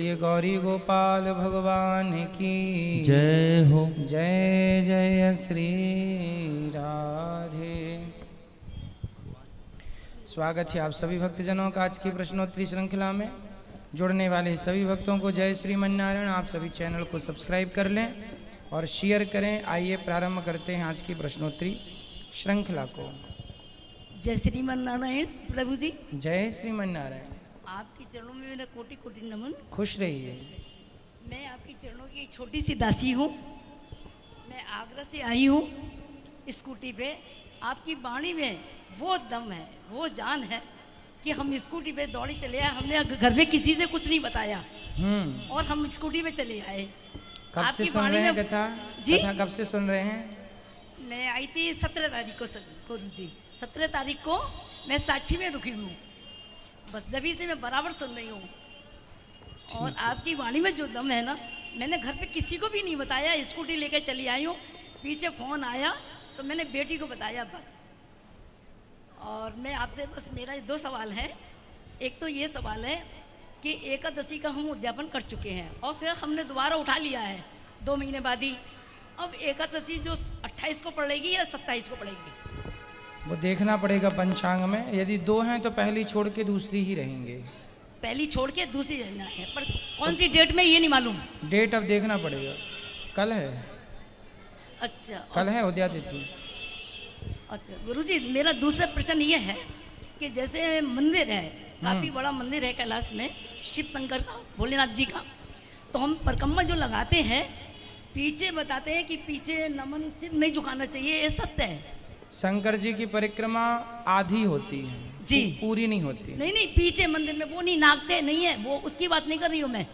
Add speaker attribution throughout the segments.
Speaker 1: बोलिए गौरी गोपाल भगवान की
Speaker 2: जय हो।
Speaker 1: जय जय श्री राधे। स्वागत है आप सभी भक्तजनों का आज की प्रश्नोत्तरी श्रृंखला में। जुड़ने वाले सभी भक्तों को जय श्रीमन्नारायण। आप सभी चैनल को सब्सक्राइब कर लें और शेयर करें। आइए प्रारंभ करते हैं आज की प्रश्नोत्तरी श्रृंखला को।
Speaker 3: जय श्रीमन्नारायण प्रभु जी।
Speaker 1: जय श्रीमन्नारायण।
Speaker 3: आपके चरणों में मेरा कोटि कोटि नमन।
Speaker 1: खुश रहिए।
Speaker 3: मैं आपके चरणों की एक छोटी सी दासी हूँ। मैं आगरा से आई हूँ स्कूटी पे। आपकी वाणी में वो दम है, वो जान है कि हम स्कूटी पे दौड़ी चले आए। हमने घर में किसी से कुछ नहीं बताया और हम स्कूटी पे चले आए।
Speaker 1: कब से सुन रहे हैं कथा?
Speaker 3: जी
Speaker 1: कथा कब से सुन रहे हैं?
Speaker 3: मैं आई थी 17 तारीख को गुरु जी। 17 तारीख को मैं साक्षी में रुकी हूँ। बस जभी से मैं बराबर सुन रही हूँ। और आपकी वाणी में जो दम है ना, मैंने घर पे किसी को भी नहीं बताया। स्कूटी लेकर चली आई हूँ। पीछे फ़ोन आया तो मैंने बेटी को बताया बस। और मैं आपसे बस मेरा 2 सवाल है। एक तो ये सवाल है कि एकादशी का हम उद्यापन कर चुके हैं और फिर हमने दोबारा उठा लिया है 2 महीने बाद ही। अब एकादशी जो 28 को पड़ेगी या 27 को पड़ेगी?
Speaker 1: वो देखना पड़ेगा पंचांग में। यदि 2 हैं तो पहली छोड़ के दूसरी ही रहेंगे।
Speaker 3: पहली छोड़ के दूसरी रहना है, पर कौन सी डेट में ये नहीं मालूम।
Speaker 1: डेट अब देखना पड़ेगा। कल है।
Speaker 3: अच्छा
Speaker 1: कल है उद्या तिथि।
Speaker 3: अच्छा गुरुजी, मेरा दूसरा प्रश्न ये है कि जैसे मंदिर है, काफ़ी बड़ा मंदिर है कैलाश में, शिव शंकर का, भोलेनाथ जी का। तो हम परिक्रमा जो लगाते हैं, पीछे बताते हैं कि पीछे नमन सिर नहीं झुकाना चाहिए, ये सत्य है?
Speaker 1: शंकर जी की परिक्रमा आधी होती है
Speaker 3: जी,
Speaker 1: पूरी नहीं होती।
Speaker 3: नहीं पीछे मंदिर में वो नहीं नागते नहीं है, वो उसकी बात नहीं कर रही हूँ मैं।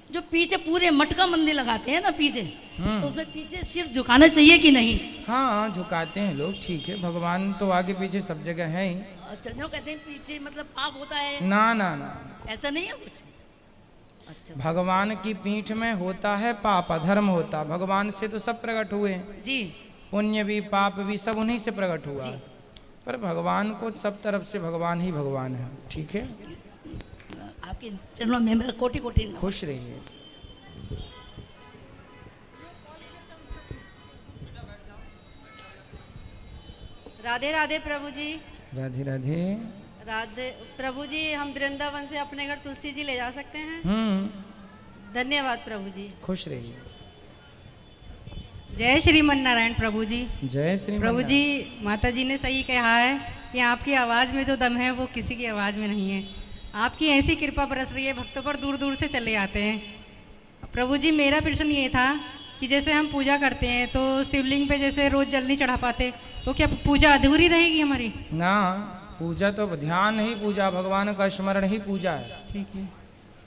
Speaker 3: जो पीछे पूरे मटका मंदिर लगाते हैं ना पीछे, तो उसमें पीछे सिर झुकाना चाहिए कि नहीं?
Speaker 1: हाँ झुकाते हैं लोग, ठीक है। भगवान तो आगे पीछे सब जगह है ही।
Speaker 3: अच्छा, जो कहते हैं पीछे मतलब पाप होता है?
Speaker 1: ना ना ना,
Speaker 3: ऐसा नहीं है कुछ। अच्छा
Speaker 1: भगवान की पीठ में होता है पाप, अधर्म होता। भगवान से तो सब प्रकट हुए
Speaker 3: जी,
Speaker 1: पुण्य भी पाप भी सब उन्हीं से प्रकट हुआ है। पर भगवान को सब तरफ से भगवान ही भगवान है, ठीक है।
Speaker 3: आपके चरणों में मेरा कोटि कोटि नमन।
Speaker 1: खुश रहिए।
Speaker 4: राधे राधे प्रभु जी।
Speaker 1: राधे राधे।
Speaker 4: राधे प्रभु जी, हम वृंदावन से अपने घर तुलसी जी ले जा सकते हैं? धन्यवाद प्रभु जी।
Speaker 1: खुश रहिए।
Speaker 4: जय श्रीमन्नारायण प्रभु जी।
Speaker 1: जय श्री
Speaker 4: प्रभु जी, माता जी ने सही कहा है कि आपकी आवाज़ में जो दम है वो किसी की आवाज़ में नहीं है। आपकी ऐसी कृपा बरस रही है, भक्तों पर दूर दूर से चले आते हैं। प्रभु जी, मेरा प्रश्न ये था कि जैसे हम पूजा करते हैं तो शिवलिंग पे जैसे रोज़ जल नहीं चढ़ा पाते, तो क्या पूजा अधूरी रहेगी हमारी?
Speaker 1: ना, पूजा तो ध्यान ही पूजा, भगवान का स्मरण ही पूजा है।
Speaker 4: ठीक है।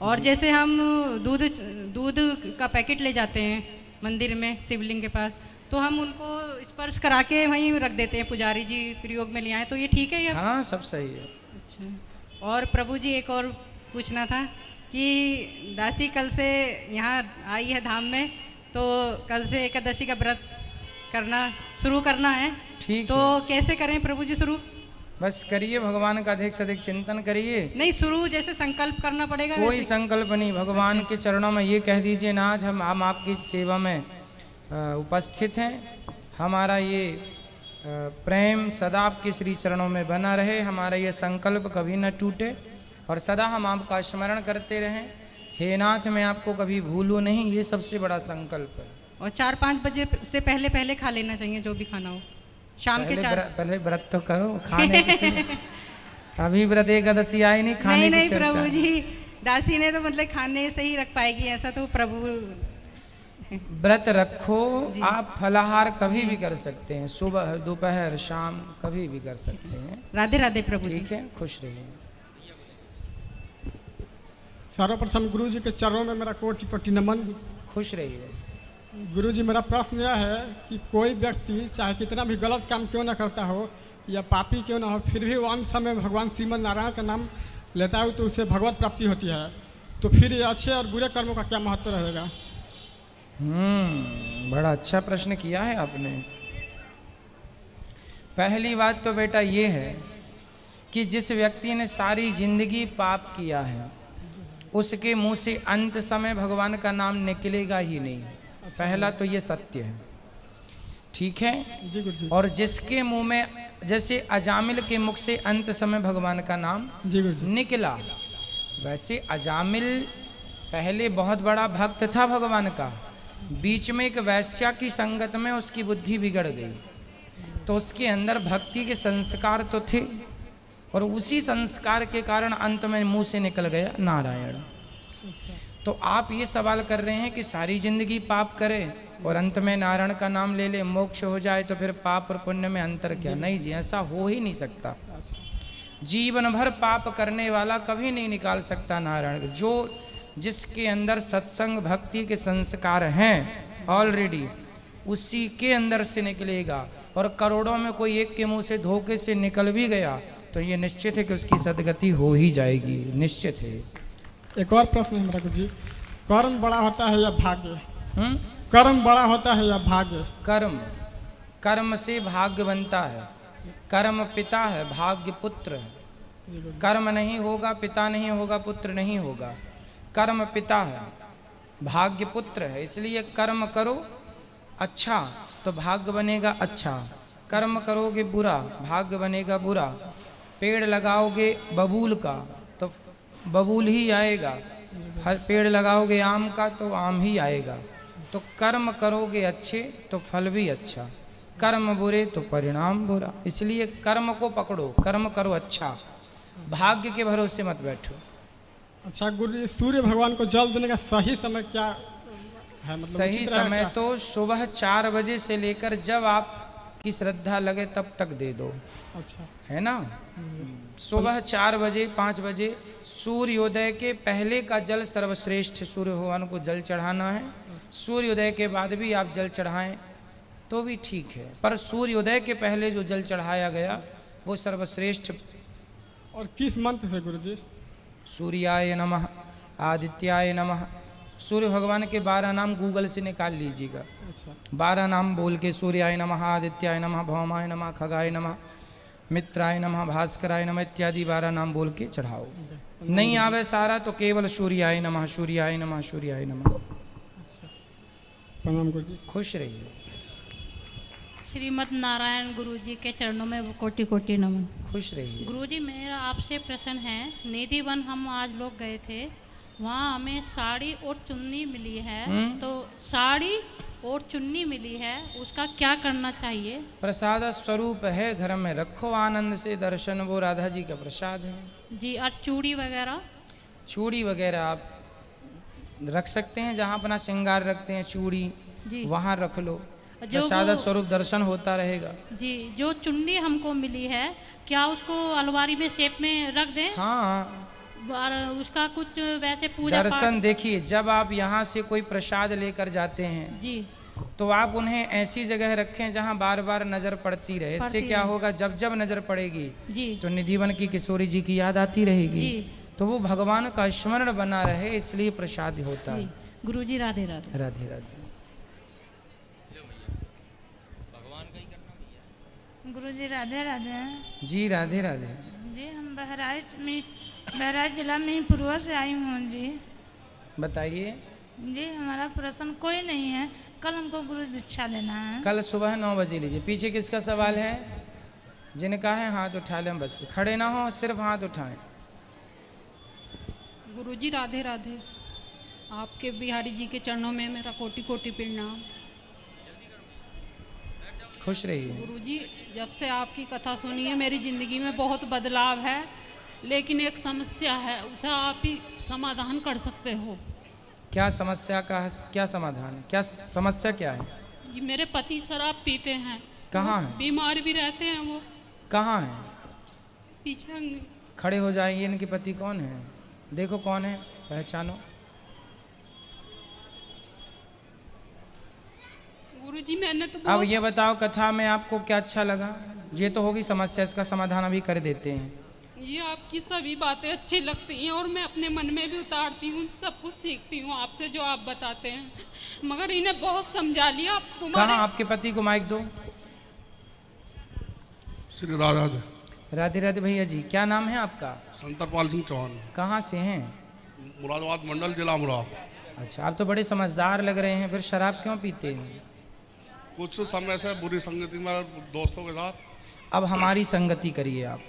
Speaker 4: और जैसे हम दूध का पैकेट ले जाते हैं मंदिर में शिवलिंग के पास, तो हम उनको स्पर्श करा के वहीं रख देते हैं, पुजारी जी प्रयोग में ले आए, तो ये ठीक है या?
Speaker 1: हाँ सब सही है।
Speaker 4: अच्छा। और प्रभु जी, एक और पूछना था कि दासी कल से यहाँ आई है धाम में, तो कल से एकादशी का व्रत शुरू करना है।
Speaker 1: ठीक
Speaker 4: तो
Speaker 1: है।
Speaker 4: कैसे करें प्रभु जी शुरू?
Speaker 1: बस करिए, भगवान का अधिक से अधिक चिंतन करिए।
Speaker 4: नहीं, शुरू जैसे संकल्प करना पड़ेगा?
Speaker 1: कोई
Speaker 4: वैसे?
Speaker 1: संकल्प नहीं, भगवान के चरणों में ये कह दीजिए ना, आज हम आपकी सेवा में उपस्थित हैं। हमारा ये प्रेम सदा आपके श्री चरणों में बना रहे, हमारा ये संकल्प कभी न टूटे और सदा हम आपका स्मरण करते रहें। हे नाथ, मैं आपको कभी भूलूं नहीं, ये सबसे बड़ा संकल्प है।
Speaker 4: और 4-5 बजे से पहले खा लेना चाहिए जो भी खाना हो, शाम के 4।
Speaker 1: पहले व्रत तो करो, खाने की अभी व्रत एकादशी आई नहीं, खाने
Speaker 4: नहीं
Speaker 1: की चर्चा।
Speaker 4: प्रभु जी, दासी ने तो मतलब खाने से ही रख पाएगी, ऐसा तो प्रभु।
Speaker 1: व्रत रखो आप, फलाहार कभी भी कर सकते हैं, सुबह दोपहर शाम कभी भी कर सकते हैं।
Speaker 4: राधे राधे प्रभु जी।
Speaker 1: ठीक है, खुश रहिए।
Speaker 5: सर्वप्रथम गुरु जी के चरणों में मेरा कोटि कोटि नमन।
Speaker 1: खुश रहिए।
Speaker 5: गुरु जी, मेरा प्रश्न यह है कि कोई व्यक्ति चाहे कितना भी गलत काम क्यों ना करता हो या पापी क्यों ना हो, फिर भी वो अंत समय भगवान श्रीमन नारायण का नाम लेता है तो उसे भगवत प्राप्ति होती है। तो फिर ये अच्छे और बुरे कर्मों का क्या महत्व रहेगा?
Speaker 1: बड़ा अच्छा प्रश्न किया है आपने। पहली बात तो बेटा ये है कि जिस व्यक्ति ने सारी जिंदगी पाप किया है उसके मुंह से अंत समय भगवान का नाम निकलेगा ही नहीं। पहला तो ये सत्य है, ठीक है।
Speaker 5: जी गुरुजी।
Speaker 1: और जिसके मुंह में, जैसे अजामिल के मुख से अंत समय भगवान का नाम
Speaker 5: जी गुरुजी।
Speaker 1: निकला, वैसे अजामिल पहले बहुत बड़ा भक्त था भगवान का, बीच में एक वैश्या की संगत में उसकी बुद्धि बिगड़ गई, तो उसके अंदर भक्ति के संस्कार तो थे, और उसी संस्कार के कारण अंत में मुंह से निकल गया नारायण। तो आप ये सवाल कर रहे हैं कि सारी जिंदगी पाप करे और अंत में नारायण का नाम ले ले, मोक्ष हो जाए, तो फिर पाप और पुण्य में अंतर क्या? नहीं जी, ऐसा हो ही नहीं सकता। जीवन भर पाप करने वाला कभी नहीं निकाल सकता नारायण। जो जिसके अंदर सत्संग भक्ति के संस्कार हैं ऑलरेडी, उसी के अंदर से निकलेगा। और करोड़ों में कोई एक के मुंह से धोखे से निकल भी गया तो ये निश्चित है कि उसकी सदगति हो ही जाएगी, निश्चित है।
Speaker 5: एक और प्रश्न है मेरा गुरुजी, कर्म बड़ा होता है या भाग्य? कर्म बड़ा होता है या भाग्य?
Speaker 1: कर्म, कर्म से भाग्य बनता है। कर्म पिता है, भाग्य पुत्र है। कर्म नहीं होगा, पिता नहीं होगा, पुत्र नहीं होगा। कर्म पिता है, भाग्य पुत्र है। इसलिए कर्म करो अच्छा तो भाग्य बनेगा अच्छा, कर्म करोगे बुरा भाग्य बनेगा बुरा। पेड़ लगाओगे बबूल का तो बबूल ही आएगा, हर पेड़ लगाओगे आम का तो आम ही आएगा। तो कर्म करोगे अच्छे तो फल भी अच्छा, कर्म बुरे तो परिणाम बुरा। इसलिए कर्म को पकड़ो, कर्म करो अच्छा, भाग्य के भरोसे मत बैठो।
Speaker 5: अच्छा गुरुजी, सूर्य भगवान को जल देने का सही समय क्या है? मतलब
Speaker 1: सही समय तो सुबह 4 बजे से लेकर जब आपकी श्रद्धा लगे तब तक दे दो।
Speaker 5: अच्छा,
Speaker 1: है ना? सुबह 4 बजे 5 बजे सूर्योदय के पहले का जल सर्वश्रेष्ठ, सूर्य भगवान को जल चढ़ाना है। सूर्योदय के बाद भी आप जल चढ़ाएं तो भी ठीक है, पर सूर्योदय के पहले जो जल चढ़ाया गया वो सर्वश्रेष्ठ।
Speaker 5: और किस मंत्र से गुरुजी?
Speaker 1: सूर्याय नमः, आदित्याय नमः। सूर्य भगवान के 12 नाम गूगल से निकाल लीजिएगा।
Speaker 5: अच्छा,
Speaker 1: 12 नाम बोल के सूर्याय नमः, आदित्याय नमः, भौमाय नमः, खगाय नमः, मित्राय नमः, भास्कराय नमः इत्यादि 12 नाम बोल के चढ़ाओ। नहीं आवे सारा तो केवल सूर्याय नमः, सूर्याय नमः, सूर्याय नमः।
Speaker 5: प्रणाम गुरुजी।
Speaker 1: खुश रहिए।
Speaker 2: श्रीमद् नारायण गुरुजी के चरणों में कोटि कोटि नमन।
Speaker 1: खुश रहिए।
Speaker 2: गुरुजी, मेरा आपसे प्रश्न है, निधि वन हम आज लोग गए थे, वहाँ हमें साड़ी और चुन्नी मिली है, तो साड़ी और चुन्नी मिली है, उसका क्या करना चाहिए?
Speaker 1: प्रसाद स्वरूप है, घर में रखो आनंद से दर्शन, वो राधा जी का प्रसाद है
Speaker 2: जी। और चूड़ी वगैरह?
Speaker 1: चूड़ी वगैरह आप रख सकते हैं, जहाँ अपना श्रृंगार रखते हैं चूड़ी
Speaker 2: जी,
Speaker 1: वहाँ रख लो,
Speaker 2: जो
Speaker 1: प्रसाद
Speaker 2: वो-
Speaker 1: स्वरूप दर्शन होता रहेगा।
Speaker 2: जी, जो चुन्नी हमको मिली है, क्या उसको अलमारी में शेप में रख दें?
Speaker 1: हाँ,
Speaker 2: और उसका कुछ वैसे पूजा
Speaker 1: दर्शन देखिए, जब आप यहाँ से कोई प्रसाद लेकर जाते हैं
Speaker 2: जी,
Speaker 1: तो आप उन्हें ऐसी जगह रखें जहाँ बार बार नजर पड़ती रहे। इससे
Speaker 2: पड़ती
Speaker 1: क्या
Speaker 2: रहे।
Speaker 1: होगा, जब जब नजर पड़ेगी
Speaker 2: जी
Speaker 1: तो निधिवन की किशोरी जी की याद आती रहेगी,
Speaker 2: जी
Speaker 1: तो वो भगवान का स्मरण बना रहे, इसलिए प्रसाद होता
Speaker 2: जी।
Speaker 1: है।
Speaker 2: गुरुजी राधे राधे।
Speaker 1: राधे राधे।
Speaker 6: गुरुजी राधे राधे।
Speaker 1: जी राधे राधे।
Speaker 6: जी हम बहराइच जिला में पूर्वा से आई हूँ जी।
Speaker 1: बताइए।
Speaker 6: जी हमारा प्रश्न कोई नहीं है, कल हमको गुरु दीक्षा लेना है।
Speaker 1: कल सुबह 9 बजे लीजिए। पीछे किसका सवाल है? जिनका है हाथ उठा लें, बस खड़े ना हो, सिर्फ हाथ उठाएं।
Speaker 7: गुरुजी राधे राधे। आपके बिहारी जी के चरणों में मेरा कोटि कोटि प्रणाम।
Speaker 1: खुश रहिए।
Speaker 7: गुरुजी, जब से आपकी कथा सुनी है मेरी ज़िंदगी में बहुत बदलाव है, लेकिन एक समस्या है, उसे आप ही समाधान कर सकते हो।
Speaker 1: क्या समस्या का क्या समाधान है? क्या समस्या क्या है?
Speaker 7: जी, मेरे पति शराब पीते हैं।
Speaker 1: कहाँ
Speaker 7: वो
Speaker 1: हैं?
Speaker 7: बीमार भी रहते हैं। वो
Speaker 1: कहाँ हैं?
Speaker 7: पीछे।
Speaker 1: खड़े हो जाइए। इनके पति कौन है? देखो कौन है, पहचानो।
Speaker 7: गुरुजी मैंने तो
Speaker 1: अब ये बताओ, कथा में आपको क्या अच्छा लगा? ये तो होगी समस्या, इसका समाधान अभी कर देते हैं।
Speaker 7: ये आपकी सभी बातें अच्छी लगती हैं और मैं अपने मन में भी उतारती हूँ, सब कुछ सीखती हूँ आपसे जो आप बताते हैं, मगर इन्हें बहुत समझा लिया। आप तुम्हारे
Speaker 1: कहाँ आपके पति को माइक दो।
Speaker 8: श्री राधे
Speaker 1: राधे राधे। भैया जी क्या नाम है आपका?
Speaker 8: संतरपाल सिंह चौहान,
Speaker 1: कहाँ से हैं?
Speaker 8: मुरादाबाद मंडल, जिला अमरोहा।
Speaker 1: अच्छा, आप तो बड़े समझदार लग रहे हैं, फिर शराब क्यों पीते हैं?
Speaker 8: कुछ समय से बुरी संगति में दोस्तों के साथ।
Speaker 1: अब हमारी संगति करिए, आप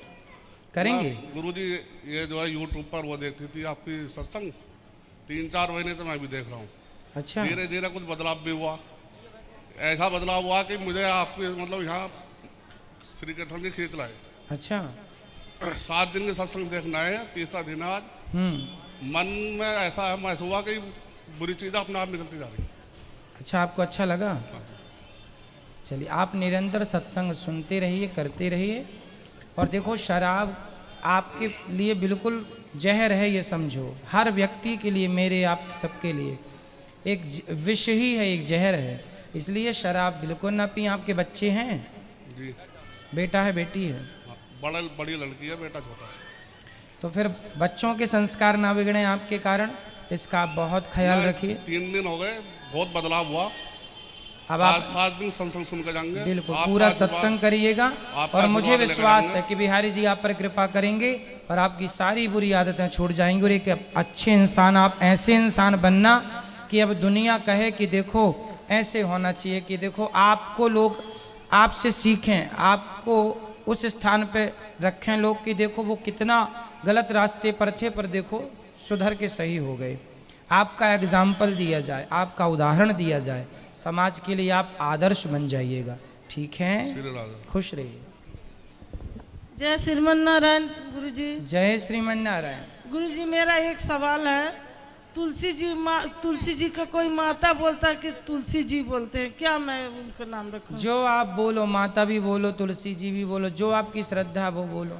Speaker 1: करेंगे?
Speaker 8: गुरुजी ये जो है यूट्यूब पर वो देखती थी आपकी सत्संग, 3-4 महीने से मैं भी देख रहा हूँ।
Speaker 1: अच्छा,
Speaker 8: धीरे धीरे कुछ बदलाव भी हुआ। ऐसा बदलाव हुआ कि मुझे आपके मतलब यहाँ श्री कृष्ण जी खींच लाए।
Speaker 1: अच्छा,
Speaker 8: 7 दिन के सत्संग देखना है, तीसरा दिन आज। मन में ऐसा है महसूस हुआ कि बुरी चीज़ें अपने आप निकलती जा रही।
Speaker 1: अच्छा, आपको अच्छा लगा? चलिए, आप निरंतर सत्संग सुनते रहिए, करते रहिए। और देखो, शराब आपके लिए बिल्कुल जहर है, ये समझो। हर व्यक्ति के लिए, मेरे आप सबके लिए एक विष ही है, एक जहर है। इसलिए शराब बिल्कुल ना पिए। आपके बच्चे हैं?
Speaker 8: जी।
Speaker 1: बेटा है, बेटी है?
Speaker 8: बड़ी लड़की है, बेटा छोटा है।
Speaker 1: तो फिर बच्चों के संस्कार ना बिगड़े आपके कारण, इसका आप बहुत ख्याल रखिए।
Speaker 8: 3 दिन हो गए, बहुत बदलाव हुआ।
Speaker 1: अब आप
Speaker 8: 7 दिन सत्संग सुन कर जाएंगे।
Speaker 1: बिल्कुल पूरा सत्संग करिएगा, और मुझे विश्वास है कि बिहारी जी आप पर कृपा करेंगे और आपकी सारी बुरी आदतें छूट जाएंगी। और एक अच्छे इंसान, आप ऐसे इंसान बनना कि अब दुनिया कहे कि देखो ऐसे होना चाहिए, कि देखो आपको लोग आपसे सीखें, आपको उस स्थान पे रखें लोग कि देखो वो कितना गलत रास्ते पर थे, पर देखो सुधर के सही हो गए। आपका एग्जाम्पल दिया जाए, आपका उदाहरण दिया जाए, समाज के लिए आप आदर्श बन जाइएगा। ठीक है, खुश रहिए।
Speaker 9: जय श्रीमन नारायण गुरुजी।
Speaker 1: जय श्रीमन नारायण।
Speaker 9: गुरुजी, मेरा एक सवाल है। तुलसी जी का कोई माता बोलता है कि तुलसी जी बोलते हैं, क्या मैं उनका नाम रखूं?
Speaker 1: जो आप बोलो, माता भी बोलो, तुलसी जी भी बोलो, जो आपकी श्रद्धा वो बोलो।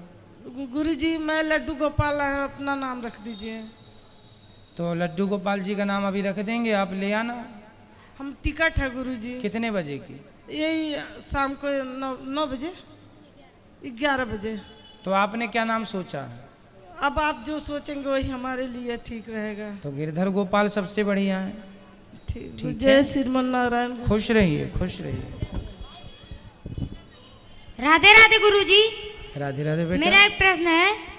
Speaker 9: गुरुजी, मैं लड्डू गोपाल अपना नाम रख दीजिए।
Speaker 1: तो लड्डू गोपाल जी का नाम अभी रख देंगे, आप ले आना।
Speaker 9: हम टिकट है गुरुजी।
Speaker 1: कितने बजे की?
Speaker 9: यही शाम को 9 बजे, 11 बजे।
Speaker 1: तो आपने क्या नाम सोचा है?
Speaker 9: अब आप जो सोचेंगे वही हमारे लिए ठीक रहेगा।
Speaker 1: तो गिरधर गोपाल सबसे बढ़िया है।
Speaker 9: ठीक। जय श्रीमन नारायण।
Speaker 1: खुश रहिए, खुश रहिए।
Speaker 10: राधे राधे गुरुजी।
Speaker 1: राधे राधे बेटा।
Speaker 10: मेरा एक प्रश्न है,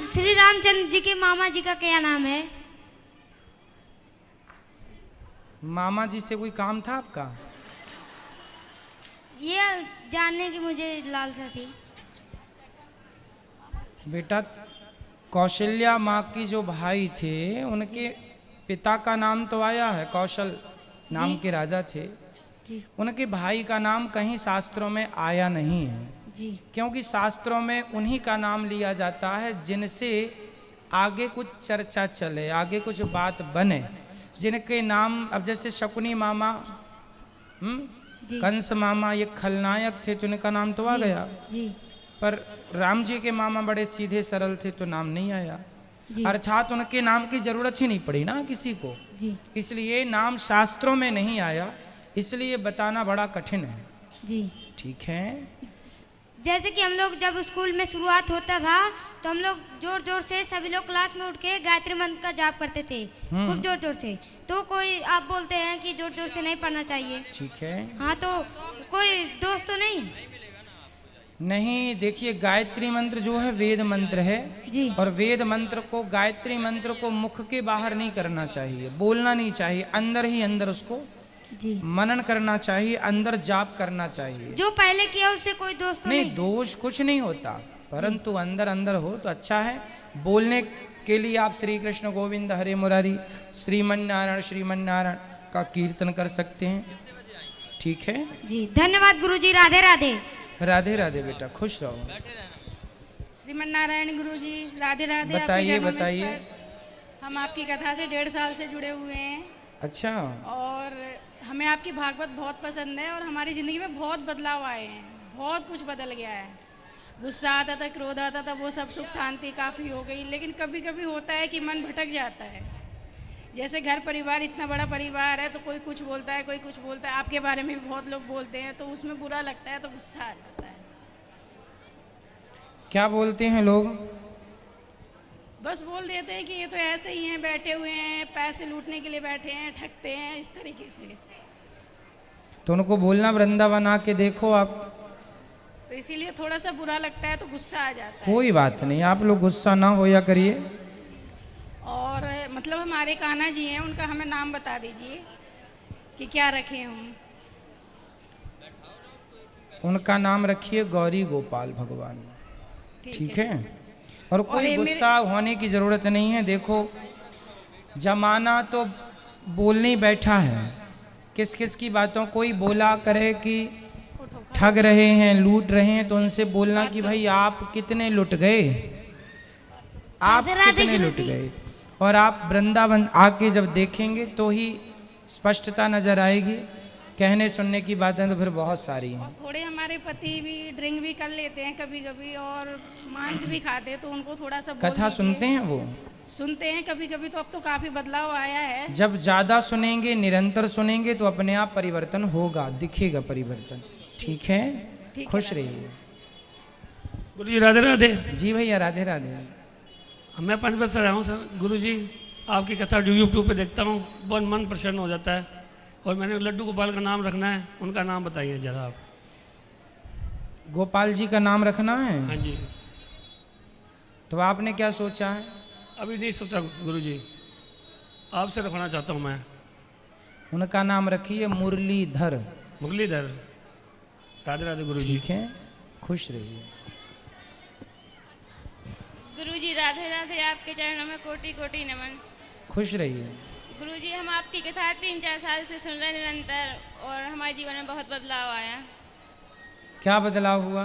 Speaker 10: श्री रामचंद्र जी के मामा जी का क्या नाम है?
Speaker 1: मामा जी से कोई काम था आपका?
Speaker 10: ये जानने की मुझे लालसा थी।
Speaker 1: बेटा, कौशल्या माँ की जो भाई थे, उनके पिता का नाम तो आया है, कौशल नाम के राजा थे। उनके भाई का नाम कहीं शास्त्रों में आया नहीं है
Speaker 10: जी।
Speaker 1: क्योंकि शास्त्रों में उन्हीं का नाम लिया जाता है जिनसे आगे कुछ चर्चा चले, आगे कुछ बात बने, जिनके नाम, अब जैसे शकुनी मामा, कंस मामा, ये खलनायक थे तो इनका नाम तो आ गया
Speaker 10: जी।
Speaker 1: पर राम जी के मामा बड़े सीधे सरल थे तो नाम नहीं आया। अर्थात उनके नाम की जरूरत ही नहीं पड़ी ना किसी को
Speaker 10: जी।
Speaker 1: इसलिए नाम शास्त्रों में नहीं आया, इसलिए बताना बड़ा कठिन है
Speaker 10: जी।
Speaker 1: ठीक है।
Speaker 10: जैसे कि हम लोग जब स्कूल में शुरुआत होता था तो हम लोग जोर जोर से सभी लोग क्लास में उठ के गायत्री मंत्र का जाप करते थे, खूब जोर जोर से। तो कोई आप बोलते हैं कि जोर जोर से नहीं पढ़ना चाहिए,
Speaker 1: ठीक है।
Speaker 10: हाँ, तो कोई दोस्त तो
Speaker 1: नहीं, देखिए गायत्री मंत्र जो है वेद मंत्र है
Speaker 10: जी।
Speaker 1: और वेद मंत्र को, गायत्री मंत्र को मुख के बाहर नहीं करना चाहिए, बोलना नहीं चाहिए, अंदर ही अंदर उसको
Speaker 10: जी
Speaker 1: मनन करना चाहिए, अंदर जाप करना चाहिए।
Speaker 10: जो पहले किया उससे कोई दोस्त
Speaker 1: नहीं, दोष कुछ नहीं होता, परंतु अंदर अंदर हो तो अच्छा है। बोलने के लिए आप श्री कृष्ण गोविंद हरे मुरारी, श्रीमन नारायण का कीर्तन कर सकते हैं, ठीक है
Speaker 10: जी। धन्यवाद गुरुजी। राधे राधे।
Speaker 1: राधे राधे बेटा, खुश रहो।
Speaker 6: श्रीमन नारायण गुरुजी, राधे राधे।
Speaker 1: बताइए बताइए।
Speaker 6: हम आपकी कथा से 1.5 साल से जुड़े हुए हैं।
Speaker 1: अच्छा।
Speaker 6: और हमें आपकी भागवत बहुत पसंद है और हमारी ज़िंदगी में बहुत बदलाव आए हैं, बहुत कुछ बदल गया है। गुस्सा आता था, क्रोध आता था, वो सब सुख शांति काफ़ी हो गई। लेकिन कभी कभी होता है कि मन भटक जाता है। जैसे घर परिवार, इतना बड़ा परिवार है तो कोई कुछ बोलता है, कोई कुछ बोलता है, आपके बारे में भी बहुत लोग बोलते हैं, तो उसमें बुरा लगता है, तो गुस्सा आ जाता है।
Speaker 1: क्या बोलते हैं लोग?
Speaker 6: बस बोल देते हैं कि ये तो ऐसे ही हैं, बैठे हुए हैं, पैसे लूटने के लिए बैठे हैं, ठगते हैं, इस तरीके से।
Speaker 1: तो उनको बोलना वृंदावन आके देखो आप,
Speaker 6: तो इसीलिए थोड़ा सा बुरा लगता है, तो गुस्सा आ जाता है।
Speaker 1: कोई बात नहीं, आप लोग गुस्सा ना होया करिए,
Speaker 6: और मतलब हमारे कान्हा जी हैं, उनका हमें नाम बता दीजिए कि क्या रखें हम।
Speaker 1: उनका नाम रखिए गौरी गोपाल भगवान। ठीक है। और कोई गुस्सा होने की ज़रूरत नहीं है। देखो जमाना तो बोलने ही बैठा है, किस किस की बातों, कोई बोला करे कि ठग रहे हैं, लूट रहे हैं, तो उनसे बोलना कि भाई आप कितने लुट गए, आप कितने लुट गए। और आप वृंदावन आके जब देखेंगे तो ही स्पष्टता नजर आएगी। कहने सुनने की बातें तो फिर बहुत सारी हैं।
Speaker 6: थोड़े हमारे पति भी ड्रिंक भी कर लेते हैं कभी कभी, और मांस भी खाते हैं, तो उनको थोड़ा सा
Speaker 1: कथा सुनते हैं वो,
Speaker 6: सुनते हैं कभी कभी, तो अब तो काफी बदलाव आया है।
Speaker 1: जब ज्यादा सुनेंगे, निरंतर सुनेंगे तो अपने आप परिवर्तन होगा, दिखेगा परिवर्तन। ठीक है, खुश रहिए।
Speaker 11: गुरु जी राधे राधे।
Speaker 1: जी भैया राधे राधे।
Speaker 11: मैं पंचवत से आया हूँ सर। गुरु जी आपकी कथा यूट्यूब पे देखता हूँ, बहुत मन प्रसन्न हो जाता है। और मैंने लड्डू गोपाल का नाम रखना है, उनका नाम बताइए जरा आप।
Speaker 1: गोपाल जी का नाम रखना है?
Speaker 11: हाँ जी।
Speaker 1: तो आपने क्या सोचा है?
Speaker 11: अभी नहीं सोचा गुरु जी, आपसे रखना चाहता हूँ मैं।
Speaker 1: उनका नाम रखिए मुरलीधर।
Speaker 11: मुरलीधर। राधे राधे गुरु जी।
Speaker 1: ठीक है, खुश रहिए।
Speaker 12: गुरुजी राधे राधे, आपके चरणों में कोटि कोटि नमन।
Speaker 1: खुश रहिए।
Speaker 12: गुरुजी हम आपकी कथा 3-4 साल से सुन रहे हैं निरंतर, और हमारे जीवन में बहुत बदलाव आया।
Speaker 1: क्या बदलाव हुआ?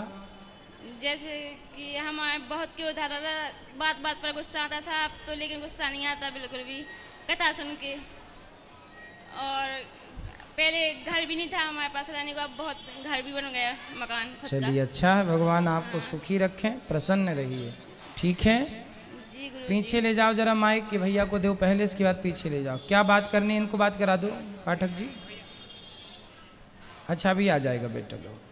Speaker 12: जैसे कि हमारे बहुत क्रोध आता था, बात बात पर गुस्सा आता था, अब तो लेकिन गुस्सा नहीं आता बिल्कुल भी कथा सुन के। और पहले घर भी नहीं था हमारे पास रहने को, अब बहुत घर भी बन गया, मकान।
Speaker 1: चलिए अच्छा है, भगवान आपको सुखी रखें, प्रसन्न रहिए। ठीक है, पीछे ले जाओ जरा माइक कि भैया को दो पहले, इसके बाद पीछे ले जाओ। क्या बात करनी है, इनको बात करा दो पाठक जी। अच्छा भी आ जाएगा बेटा लोग।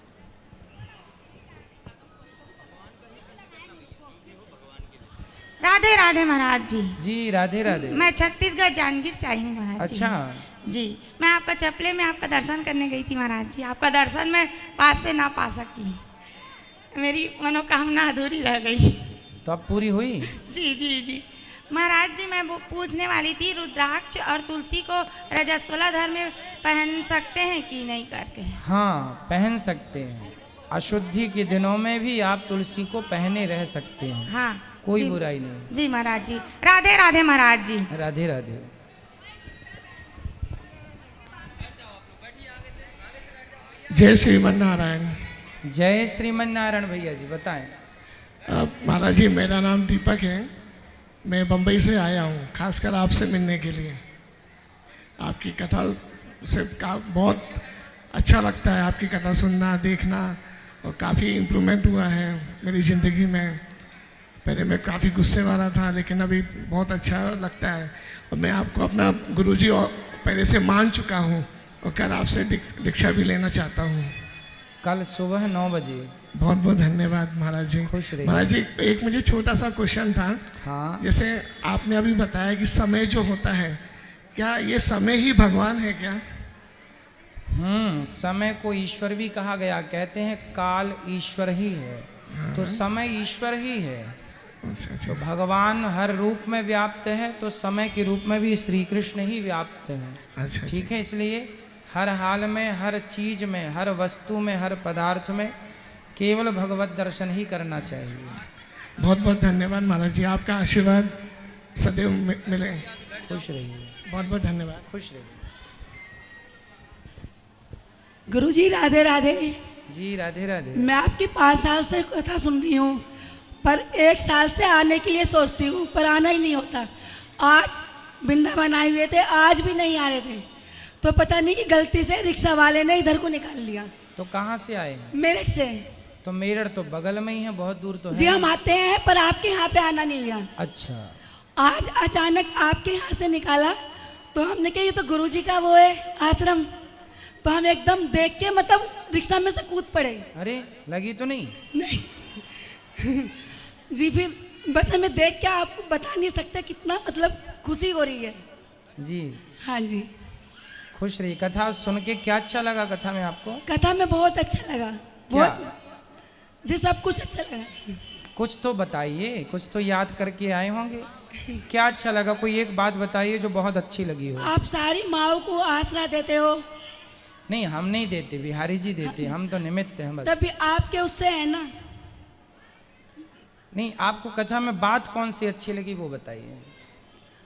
Speaker 13: राधे राधे महाराज जी।
Speaker 1: जी राधे राधे।
Speaker 13: मैं छत्तीसगढ़ जांजगीर से आई हूँ महाराज।
Speaker 1: अच्छा
Speaker 13: जी, मैं आपका चपले में आपका दर्शन करने गई थी महाराज जी। आपका दर्शन मैं पास से ना पा सकी, मेरी मनोकामना अधूरी रह गई।
Speaker 1: तो अब पूरी हुई?
Speaker 13: जी जी जी महाराज जी, मैं वो पूछने वाली थी, रुद्राक्ष और तुलसी को रजस्वलाधर में पहन सकते हैं कि नहीं करके?
Speaker 1: हाँ पहन सकते हैं, अशुद्धि के दिनों में भी आप तुलसी को पहने रह सकते हैं।
Speaker 13: हाँ
Speaker 1: कोई बुराई नहीं।
Speaker 13: जी महाराज जी। राधे राधे महाराज जी।
Speaker 1: राधे राधे।
Speaker 14: जय श्रीमन नारायण।
Speaker 1: जय श्रीमन नारायण। भैया जी बताएं।
Speaker 14: महाराज जी मेरा नाम दीपक है, मैं बम्बई से आया हूँ खासकर आपसे मिलने के लिए। आपकी कथा से बहुत अच्छा लगता है, आपकी कथा सुनना देखना, और काफ़ी इम्प्रूवमेंट हुआ है मेरी ज़िंदगी में। पहले मैं काफ़ी गुस्से वाला था, लेकिन अभी बहुत अच्छा लगता है। और मैं आपको अपना गुरुजी और पहले से मान चुका हूँ, और कल आपसे दीक्षा भी लेना चाहता हूँ।
Speaker 1: कल सुबह 9 बजे।
Speaker 14: बहुत बहुत धन्यवाद महाराज जी।
Speaker 1: खुश रहिए।
Speaker 14: महाराज जी एक मुझे छोटा सा क्वेश्चन था।
Speaker 1: हाँ।
Speaker 14: जैसे आपने अभी बताया कि समय जो होता है, क्या ये समय ही भगवान है क्या?
Speaker 1: समय को ईश्वर भी कहा गया, कहते हैं काल ईश्वर ही है। तो समय ईश्वर ही है।
Speaker 14: अच्छा।
Speaker 1: तो भगवान हर रूप में व्याप्त है, तो समय के रूप में भी श्री कृष्ण ही व्याप्त हैं।
Speaker 14: अच्छा।
Speaker 1: ठीक है, इसलिए हर हाल में, हर चीज में, हर वस्तु में, हर पदार्थ में केवल भगवत दर्शन ही करना चाहिए।
Speaker 14: बहुत बहुत धन्यवाद महाराज जी, आपका आशीर्वाद सदैव मिले।
Speaker 1: खुश रहिए।
Speaker 14: बहुत बहुत धन्यवाद।
Speaker 1: खुश रहिए।
Speaker 3: गुरुजी राधे राधे।
Speaker 1: जी राधे राधे।
Speaker 3: मैं आपकी 5 साल से कथा सुन रही हूँ, पर 1 साल से आने के लिए सोचती हूँ, पर आना ही नहीं होता। आज वृंदावन आए हुए थे, आज भी नहीं आ रहे थे, तो पता नहीं कि गलती से रिक्शा वाले ने इधर को निकाल लिया।
Speaker 1: तो कहाँ से आए हैं?
Speaker 3: मेरठ से।
Speaker 1: तो मेरठ तो बगल में ही है, बहुत दूर तो है।
Speaker 3: जी हम आते हैं, पर आपके यहाँ पे आना नहीं हुआ।
Speaker 1: अच्छा।
Speaker 3: आज अचानक आपके यहाँ से निकाला, तो हमने कहा ये तो गुरुजी का वो है आश्रम, तो हम एकदम देख के मतलब रिक्शा में से कूद पड़े।
Speaker 1: अरे लगी तो नहीं?
Speaker 3: नहीं जी, फिर बस हमें देख के आपको बता नहीं सकते कितना मतलब खुशी हो रही है।
Speaker 1: जी
Speaker 3: हाँ जी।
Speaker 1: खुश रही। कथा सुन के क्या अच्छा लगा? कथा में आपको?
Speaker 3: कथा में बहुत अच्छा लगा, बहुत जी, सब कुछ अच्छा लगा।
Speaker 1: कुछ तो बताइए, कुछ तो याद करके आए होंगे। क्या अच्छा लगा? कोई एक बात बताइए जो बहुत अच्छी लगी हो।
Speaker 3: आप सारी माओ को आसरा देते हो।
Speaker 1: नहीं, हम नहीं देते, बिहारी जी देते, हम तो निमित्त हैं बस।
Speaker 3: तभी आपके उससे है ना।
Speaker 1: नहीं, आपको कथा में बात कौन सी अच्छी लगी वो बताइए।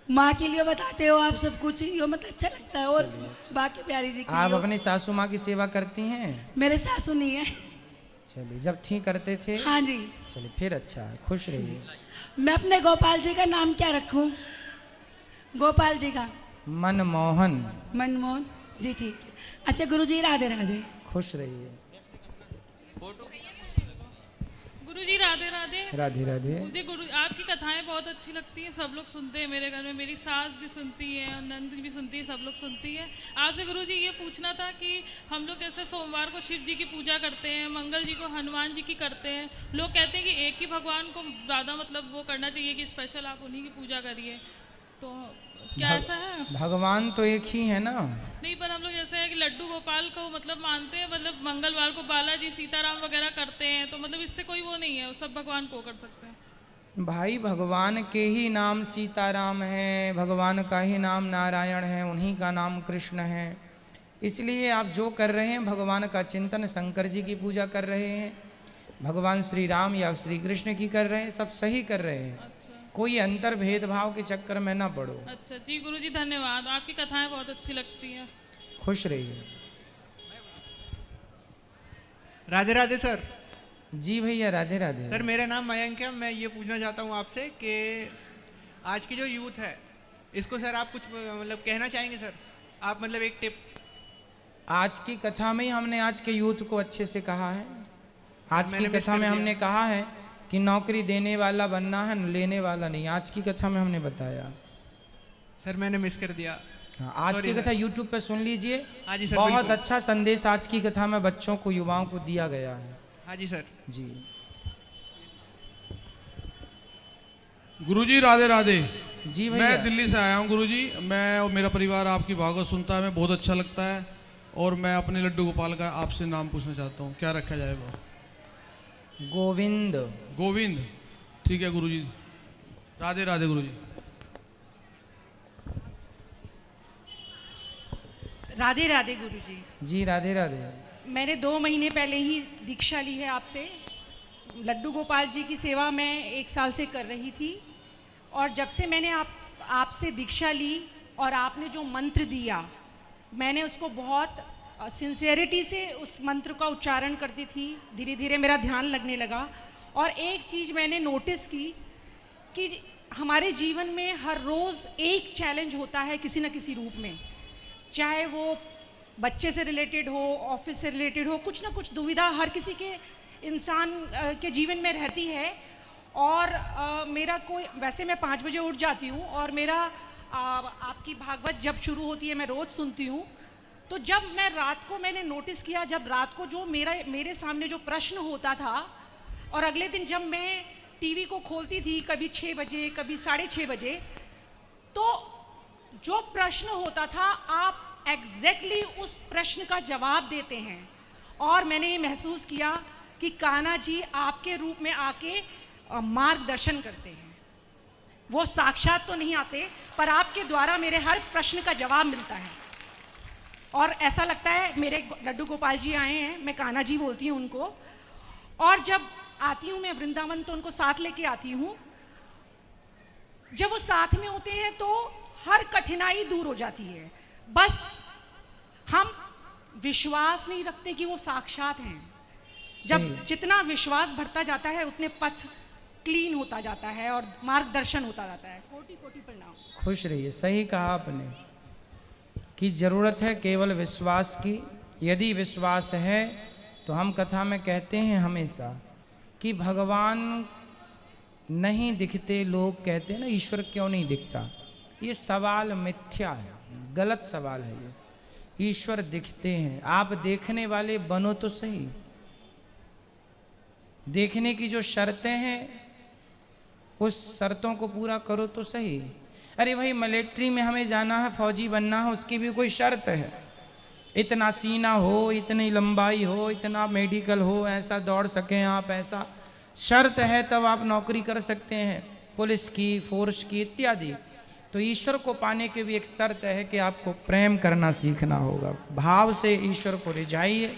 Speaker 3: माँ के लिए बताते हो आप सब कुछ, ये मतलब अच्छा लगता है। और बाकी प्यारी जी
Speaker 1: आप अपनी सासू माँ की सेवा करती हैं?
Speaker 3: मेरे सासू नहीं है।
Speaker 1: चलिए, जब ठीक करते थे?
Speaker 3: हाँ जी।
Speaker 1: चलिए फिर अच्छा है, खुश रहिए।
Speaker 3: मैं अपने गोपाल जी का नाम क्या रखूं? गोपाल जी का
Speaker 1: मनमोहन।
Speaker 3: मनमोहन जी, ठीक है। अच्छा गुरुजी, राधे राधे।
Speaker 1: खुश रहिए।
Speaker 15: गुरुजी राधे राधे।
Speaker 1: राधे राधे।
Speaker 15: मुझे गुरु आपकी कथाएं बहुत अच्छी लगती हैं, सब लोग सुनते हैं मेरे घर में, मेरी सास भी सुनती है और नंद भी सुनती है, सब लोग सुनती है। आपसे गुरुजी ये पूछना था कि हम लोग जैसे सोमवार को शिव जी की पूजा करते हैं, मंगल जी को हनुमान जी की करते हैं, लोग कहते हैं कि एक ही भगवान को ज़्यादा मतलब वो करना चाहिए कि स्पेशल आप उन्हीं की पूजा करिए, तो क्या ऐसा है?
Speaker 1: भगवान तो एक ही है ना।
Speaker 15: नहीं, पर हम लोग जैसे है कि लड्डू गोपाल को मतलब मानते हैं, मतलब मंगलवार को बालाजी सीताराम वगैरह करते हैं, तो मतलब इससे कोई वो नहीं है, सब भगवान को कर सकते हैं।
Speaker 1: भाई, भगवान के ही नाम सीताराम है, भगवान का ही नाम नारायण है, उन्हीं का नाम कृष्ण है। इसलिए आप जो कर रहे हैं भगवान का चिंतन, शंकर जी की पूजा कर रहे हैं, भगवान श्री राम या श्री कृष्ण की कर रहे हैं, सब सही कर रहे हैं। कोई अंतर भेदभाव के चक्कर में ना पड़ो।
Speaker 15: अच्छा जी गुरुजी, धन्यवाद। आपकी कथाएं बहुत अच्छी लगती हैं।
Speaker 1: खुश रहिए।
Speaker 16: राधे राधे सर।
Speaker 1: जी भैया, राधे राधे।
Speaker 16: सर मेरा नाम मयंक है। मैं ये पूछना चाहता हूँ आपसे कि आज की जो यूथ है इसको सर आप कुछ मतलब कहना चाहेंगे सर? आप मतलब एक टिप।
Speaker 1: आज की कथा में हमने आज के यूथ को अच्छे से कहा है। आज की कथा में हमने कहा है कि नौकरी देने वाला बनना है, लेने वाला नहीं। आज की कथा में हमने बताया।
Speaker 16: सर मैंने मिस कर दिया।
Speaker 1: हाँ, आज की कथा YouTube पे सुन लीजिए।
Speaker 16: हाँ जी सर,
Speaker 1: बहुत
Speaker 16: बिल्कुल।
Speaker 1: अच्छा संदेश आज की कथा में बच्चों को, युवाओं को दिया गया है।
Speaker 16: हाँ जी सर।
Speaker 1: जी
Speaker 17: गुरुजी राधे राधे।
Speaker 1: जी भैया।
Speaker 17: मैं दिल्ली से आया हूँ गुरुजी। मैं और मेरा परिवार आपकी भागवत सुनता है, हमें बहुत अच्छा लगता है, और मैं अपने लड्डू गोपाल का आपसे नाम पूछना चाहता हूँ, क्या रखा जाए? वो
Speaker 1: गोविंद।
Speaker 17: गोविंद, ठीक है गुरुजी। राधे राधे गुरुजी।
Speaker 18: राधे राधे गुरुजी।
Speaker 1: जी राधे राधे।
Speaker 18: मैंने 2 महीने पहले ही दीक्षा ली है आपसे। लड्डू गोपाल जी की सेवा मैं 1 साल से कर रही थी, और जब से मैंने आपसे दीक्षा ली और आपने जो मंत्र दिया, मैंने उसको बहुत सिंसियरिटी से उस मंत्र का उच्चारण करती थी। धीरे धीरे मेरा ध्यान लगने लगा, और एक चीज़ मैंने नोटिस की कि हमारे जीवन में हर रोज़ एक चैलेंज होता है किसी न किसी रूप में, चाहे वो बच्चे से रिलेटेड हो, ऑफिस से रिलेटेड हो, कुछ ना कुछ दुविधा हर किसी के इंसान के जीवन में रहती है। और मेरा कोई, वैसे मैं 5 बजे उठ जाती हूँ, और मेरा आपकी भागवत जब शुरू होती है मैं रोज़ सुनती हूँ। तो जब मैं रात को, मैंने नोटिस किया, जब रात को जो मेरे सामने जो प्रश्न होता था, और अगले दिन जब मैं टीवी को खोलती थी, कभी 6 बजे कभी 6:30 बजे, तो जो प्रश्न होता था आप एग्जैक्टली उस प्रश्न का जवाब देते हैं। और मैंने ये महसूस किया कि कान्हा जी आपके रूप में आके मार्गदर्शन करते हैं। वो साक्षात तो नहीं आते, पर आपके द्वारा मेरे हर प्रश्न का जवाब मिलता है। और ऐसा लगता है मेरे लड्डू गोपाल जी आए हैं, मैं कान्हा जी बोलती हूँ उनको, और जब आती हूँ मैं वृंदावन तो उनको साथ लेके आती हूँ। जब वो साथ में होते हैं तो हर कठिनाई दूर हो जाती है। बस हम विश्वास नहीं रखते कि वो साक्षात हैं। जब जितना विश्वास बढ़ता जाता है उतने पथ क्लीन होता जाता है और मार्गदर्शन होता जाता है। कोटि कोटि प्रणाम।
Speaker 1: खुश रहिए। सही कहा आपने कि जरूरत है केवल विश्वास की। यदि विश्वास है तो हम कथा में कहते हैं हमेशा कि भगवान नहीं दिखते। लोग कहते हैं ना ईश्वर क्यों नहीं दिखता, ये सवाल मिथ्या है, गलत सवाल है ये। ईश्वर दिखते हैं, आप देखने वाले बनो तो सही। देखने की जो शर्तें हैं उस शर्तों को पूरा करो तो सही। अरे भाई मिलिट्री में हमें जाना है, फौजी बनना है, उसकी भी कोई शर्त है। इतना सीना हो, इतनी लंबाई हो, इतना मेडिकल हो, ऐसा दौड़ सकें आप, ऐसा शर्त है तब आप नौकरी कर सकते हैं। पुलिस की, फोर्स की इत्यादि। तो ईश्वर को पाने की भी एक शर्त है कि आपको प्रेम करना सीखना होगा, भाव से ईश्वर को रिझाइए,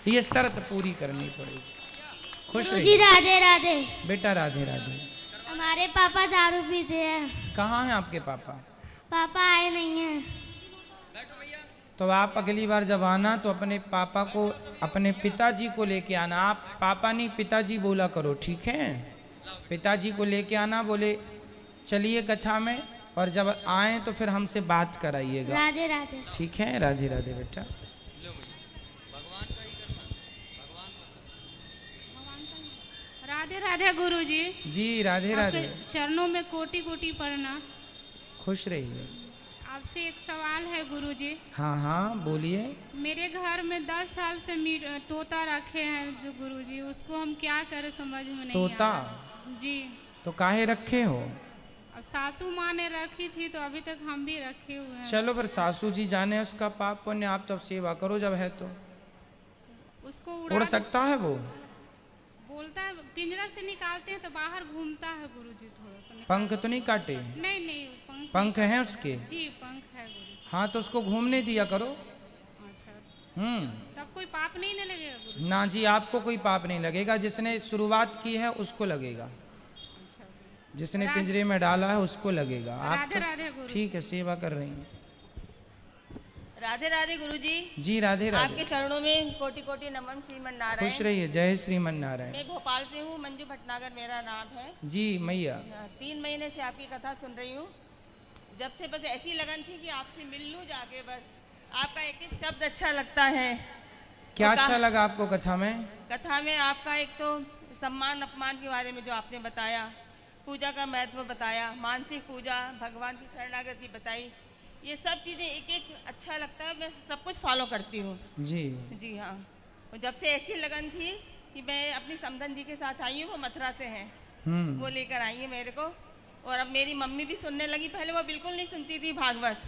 Speaker 1: ये शर्त पूरी करनी पड़ेगी। खुश
Speaker 10: गुरुजी राधे राधे।
Speaker 1: बेटा राधे राधे।
Speaker 10: हमारे पापा दारू पीते हैं।
Speaker 1: कहाँ हैं आपके पापा?
Speaker 10: पापा आए नहीं हैं।
Speaker 1: तो आप अगली बार जब आना तो अपने पापा को, अपने पिताजी को लेके आना। आप पापा नहीं पिताजी बोला करो, ठीक है? पिताजी को लेके आना, बोले चलिए कक्षा में, और जब आए तो फिर हमसे बात कराइएगा।
Speaker 10: राधे राधे।
Speaker 1: ठीक है, राधे राधे बेटा।
Speaker 2: राधे राधे गुरुजी।
Speaker 1: जी राधे राधे।
Speaker 2: चरणों में कोटि कोटि प्रणाम।
Speaker 1: खुश रहिए।
Speaker 2: आपसे एक सवाल है गुरुजी।
Speaker 1: हाँ हाँ बोलिए।
Speaker 2: मेरे घर में 10 साल से तोता रखे हैं जो गुरुजी, उसको हम क्या करें समझ में नहीं
Speaker 1: तोता?
Speaker 2: आ रहा। जी।
Speaker 1: तो काहे रखे हो?
Speaker 2: अब सासू माँ ने रखी थी तो अभी तक हम भी रखे हुए हैं।
Speaker 1: चलो फिर सासू जी जाने उसका पाप पुण्य, आप तो सेवा करो जब है तो।
Speaker 2: उसको
Speaker 1: उड़ सकता है वो?
Speaker 2: बोलता है, पिंजरा से निकालते हैं तो बाहर घूमता है गुरुजी थोड़ा सा।
Speaker 1: पंख तो नहीं काटे?
Speaker 2: नहीं नहीं,
Speaker 1: पंख हैं उसके?
Speaker 2: जी पंख है गुरुजी।
Speaker 1: हाँ तो उसको घूमने दिया करो।
Speaker 2: अच्छा। तब कोई पाप नहीं न लगेगा गुरुजी?
Speaker 1: ना जी, आपको कोई पाप नहीं लगेगा, जिसने शुरुआत की है उसको लगेगा, जिसने पिंजरे में डाला है उसको लगेगा। आप
Speaker 2: राधे राधे गुरुजी।
Speaker 1: ठीक है, सेवा कर रही हैं।
Speaker 19: राधे राधे गुरुजी।
Speaker 1: जी राधे राधे।
Speaker 19: आपके चरणों में कोटि कोटि नमन श्रीमन नारायण।
Speaker 1: खुश रहिए, जय श्रीमन नारायण।
Speaker 19: मैं भोपाल से हूँ, मंजू भटनागर मेरा नाम है।
Speaker 1: जी मैया।
Speaker 19: 3 महीने से आपकी कथा सुन रही हूँ। जब से बस ऐसी लगन थी कि आपसे मिल लूँ जाके, बस आपका एक एक शब्द अच्छा लगता है।
Speaker 1: क्या अच्छा लगा आपको कथा में?
Speaker 19: कथा में आपका एक तो सम्मान अपमान के बारे में जो आपने बताया, पूजा का महत्व बताया, मानसिक पूजा, भगवान की शरणागति बताई, ये सब चीज़ें एक एक अच्छा लगता है। मैं सब कुछ फॉलो करती हूँ।
Speaker 1: जी
Speaker 19: जी हाँ। और जब से ऐसी लगन थी कि मैं अपनी समधन जी के साथ आई हूँ, वो मथुरा से हैं, वो लेकर आई है मेरे को। और अब मेरी मम्मी भी सुनने लगी। पहले वो बिल्कुल नहीं सुनती थी भागवत।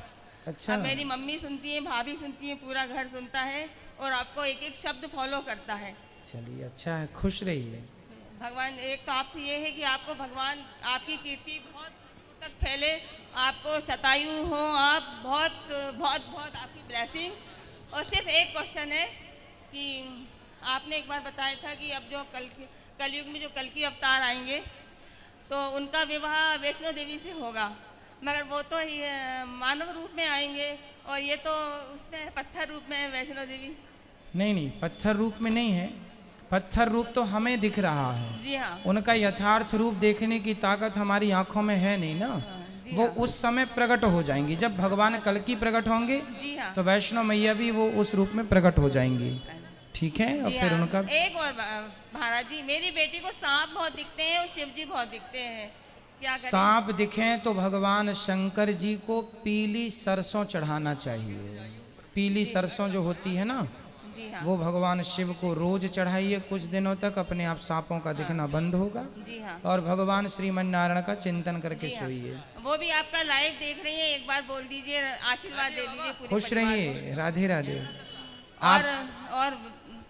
Speaker 1: अच्छा।
Speaker 19: अब मेरी मम्मी सुनती है, भाभी सुनती है, पूरा घर सुनता है और आपको एक एक शब्द फॉलो करता है।
Speaker 1: चलिए अच्छा है, खुश रहिए।
Speaker 19: भगवान एक तो आपसे ये है कि आपको भगवान आपकी कीर्ति बहुत तक फैले, आपको शतायु हो, आप बहुत बहुत बहुत आपकी ब्लेसिंग। और सिर्फ एक क्वेश्चन है कि आपने एक बार बताया था कि अब जो कलयुग में जो कल की अवतार आएंगे तो उनका विवाह वैष्णो देवी से होगा, मगर वो तो मानव रूप में आएंगे और ये तो उसमें पत्थर रूप में है वैष्णो देवी।
Speaker 1: नहीं नहीं, पत्थर रूप में नहीं है, पत्थर रूप तो हमें दिख रहा है।
Speaker 19: जी हाँ।
Speaker 1: उनका यथार्थ रूप देखने की ताकत हमारी आंखों में है नहीं ना। वो उस समय प्रकट हो जाएंगी, जब भगवान कल की प्रकट होंगे तो वैष्णो मैया भी वो उस रूप में प्रकट हो जाएंगी। ठीक है। और फिर उनका
Speaker 19: एक और महाराज जी, मेरी बेटी को सांप बहुत दिखते हैं और शिव जी बहुत दिखते हैं, क्या करें?
Speaker 1: सांप दिखे तो भगवान शंकर जी को पीली सरसों चढ़ाना चाहिए। पीली सरसों जो होती है ना, वो भगवान शिव को रोज चढ़ाइए कुछ दिनों तक, अपने आप सांपों का दिखना बंद होगा। और भगवान श्रीमन नारायण का चिंतन करके सोइए।
Speaker 19: वो भी आपका लाइव देख रही है, एक बार बोल दीजिए, आशीर्वाद दे दीजिए पूरे
Speaker 1: खुश रहिए। राधे राधे।
Speaker 19: और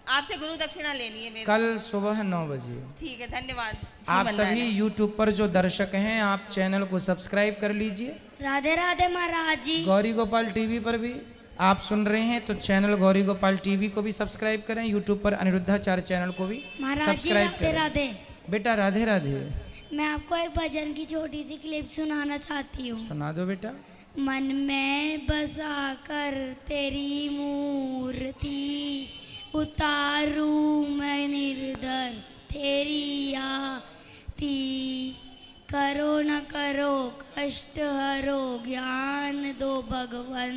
Speaker 19: आपसे गुरु दक्षिणा लेनी है मेरे।
Speaker 1: कल सुबह 9 बजे।
Speaker 19: ठीक है, धन्यवाद।
Speaker 1: आप सभी YouTube पर जो दर्शक हैं, आप चैनल को सब्सक्राइब कर लीजिए।
Speaker 10: राधे राधे महाराज जी।
Speaker 1: गौरी गोपाल टीवी पर भी आप सुन रहे हैं तो चैनल गौरी गोपाल टीवी को भी सब्सक्राइब करें। YouTube पर अनिरुद्धाचार्य चैनल को भी सब्सक्राइब करें।
Speaker 10: राधे
Speaker 1: बेटा राधे राधे।
Speaker 10: मैं आपको एक भजन की छोटी सी क्लिप सुनाना चाहती हूँ।
Speaker 1: सुना दो बेटा।
Speaker 10: मन में बसा कर तेरी मूर्ति उतारू मैं निर्धर तेरी आरती, करो न करो कष्ट हरो ज्ञान दो भगवन,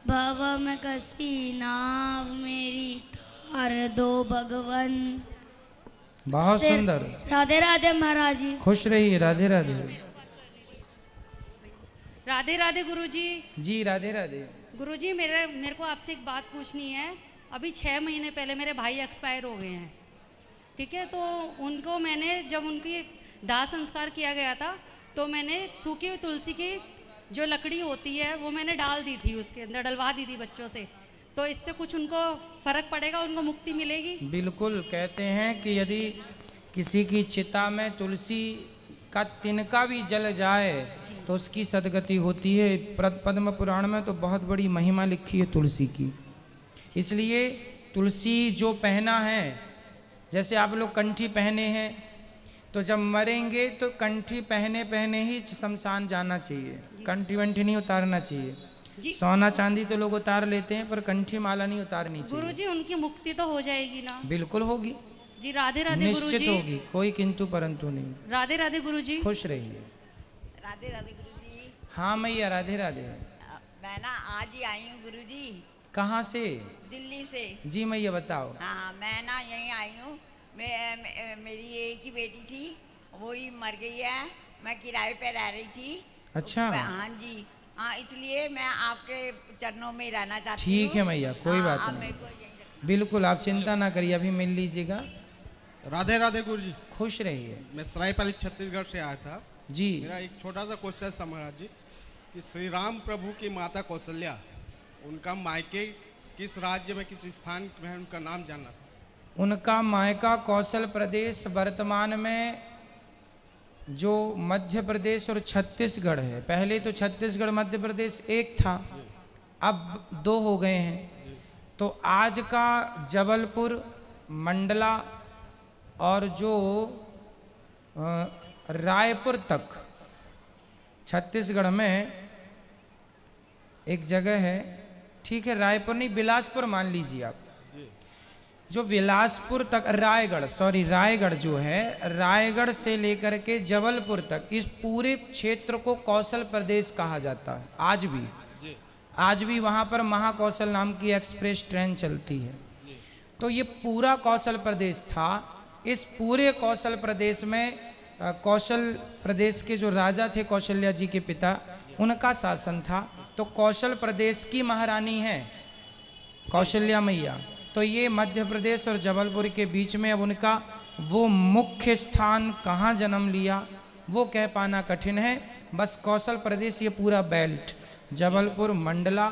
Speaker 10: भव में कसी नाव मेरी तार दो भगवन।
Speaker 1: बहुत सुंदर।
Speaker 10: राधे राधे महाराज जी।
Speaker 1: खुश रहिए। राधे राधे।
Speaker 4: राधे राधे गुरुजी।
Speaker 1: जी राधे राधे।
Speaker 4: गुरुजी मेरे को आपसे एक बात पूछनी है। अभी 6 महीने पहले मेरे भाई एक्सपायर हो गए हैं, ठीक है? तो उनको मैंने जब उनकी दाह संस्कार किया गया था तो मैंने सूखी हुई तुलसी की जो लकड़ी होती है वो मैंने डाल दी थी, उसके अंदर डलवा दी थी बच्चों से। तो इससे कुछ उनको फर्क पड़ेगा, उनको मुक्ति मिलेगी?
Speaker 1: बिल्कुल। कहते हैं कि यदि किसी की चिता में तुलसी का तिनका भी जल जाए तो उसकी सदगति होती है। पद्म पुराण में तो बहुत बड़ी महिमा लिखी है तुलसी की। इसलिए तुलसी जो पहना है, जैसे आप लोग कंठी पहने हैं, तो जब मरेंगे तो कंठी पहने पहने ही शमशान जाना चाहिए, कंठी वंठी नहीं उतारना चाहिए। सोना चांदी तो लोग उतार लेते हैं, पर कंठी माला नहीं उतारनी चाहिए।
Speaker 20: गुरुजी उनकी मुक्ति तो हो जाएगी ना?
Speaker 1: बिल्कुल होगी
Speaker 20: जी। राधे राधे
Speaker 1: निश्चित
Speaker 20: गुरुजी।
Speaker 1: होगी, कोई किंतु परंतु नहीं।
Speaker 20: राधे राधे गुरुजी।
Speaker 1: खुश रहिए।
Speaker 19: राधे राधे गुरुजी।
Speaker 1: हाँ मैया राधे राधे।
Speaker 19: मैं ना आज ही आई हूँ गुरुजी।
Speaker 1: कहाँ से?
Speaker 19: दिल्ली से।
Speaker 1: जी मैया बताओ।
Speaker 19: हाँ मैं ना यहीं आई हूँ। मेरी एक ही बेटी थी, वो ही मर गई है। मैं किराए पे रह रही थी।
Speaker 1: अच्छा।
Speaker 19: हाँ जी। हाँ, इसलिए मैं आपके चरणों में रहना चाहती हूँ।
Speaker 1: ठीक है मैया, कोई बात नहीं, बिल्कुल आप चिंता ना करिए, अभी मिल लीजिएगा।
Speaker 21: राधे राधे गुरुजी।
Speaker 1: खुश रहिए।
Speaker 21: मैं सरायपाली छत्तीसगढ़ से आया था
Speaker 1: जी।
Speaker 21: मेरा एक छोटा सा क्वेश्चन है महाराज जी, कि श्री राम प्रभु की माता कौशल्या, उनका मायके किस राज्य में, किस स्थान में, उनका नाम जानना था।
Speaker 1: उनका मायका कौशल प्रदेश वर्तमान में जो मध्य प्रदेश और छत्तीसगढ़ है। पहले तो छत्तीसगढ़ मध्य प्रदेश एक था, अब 2 हो गए हैं। तो आज का जबलपुर, मंडला और जो रायपुर तक छत्तीसगढ़ में एक जगह है, ठीक है, रायपुर नहीं बिलासपुर मान लीजिए आप। जो बिलासपुर तक रायगढ़ जो है, रायगढ़ से लेकर के जबलपुर तक, इस पूरे क्षेत्र को कौशल प्रदेश कहा जाता है। आज भी वहाँ पर महाकौशल नाम की एक्सप्रेस ट्रेन चलती है। तो ये पूरा कौशल प्रदेश था। इस पूरे कौशल प्रदेश में कौशल प्रदेश के जो राजा थे, कौशल्या जी के पिता, उनका शासन था। तो कौशल प्रदेश की महारानी है कौशल्या मैया। तो ये मध्य प्रदेश और जबलपुर के बीच में अब उनका वो मुख्य स्थान कहाँ जन्म लिया वो कह पाना कठिन है। बस कौशल प्रदेश ये पूरा बेल्ट, जबलपुर, मंडला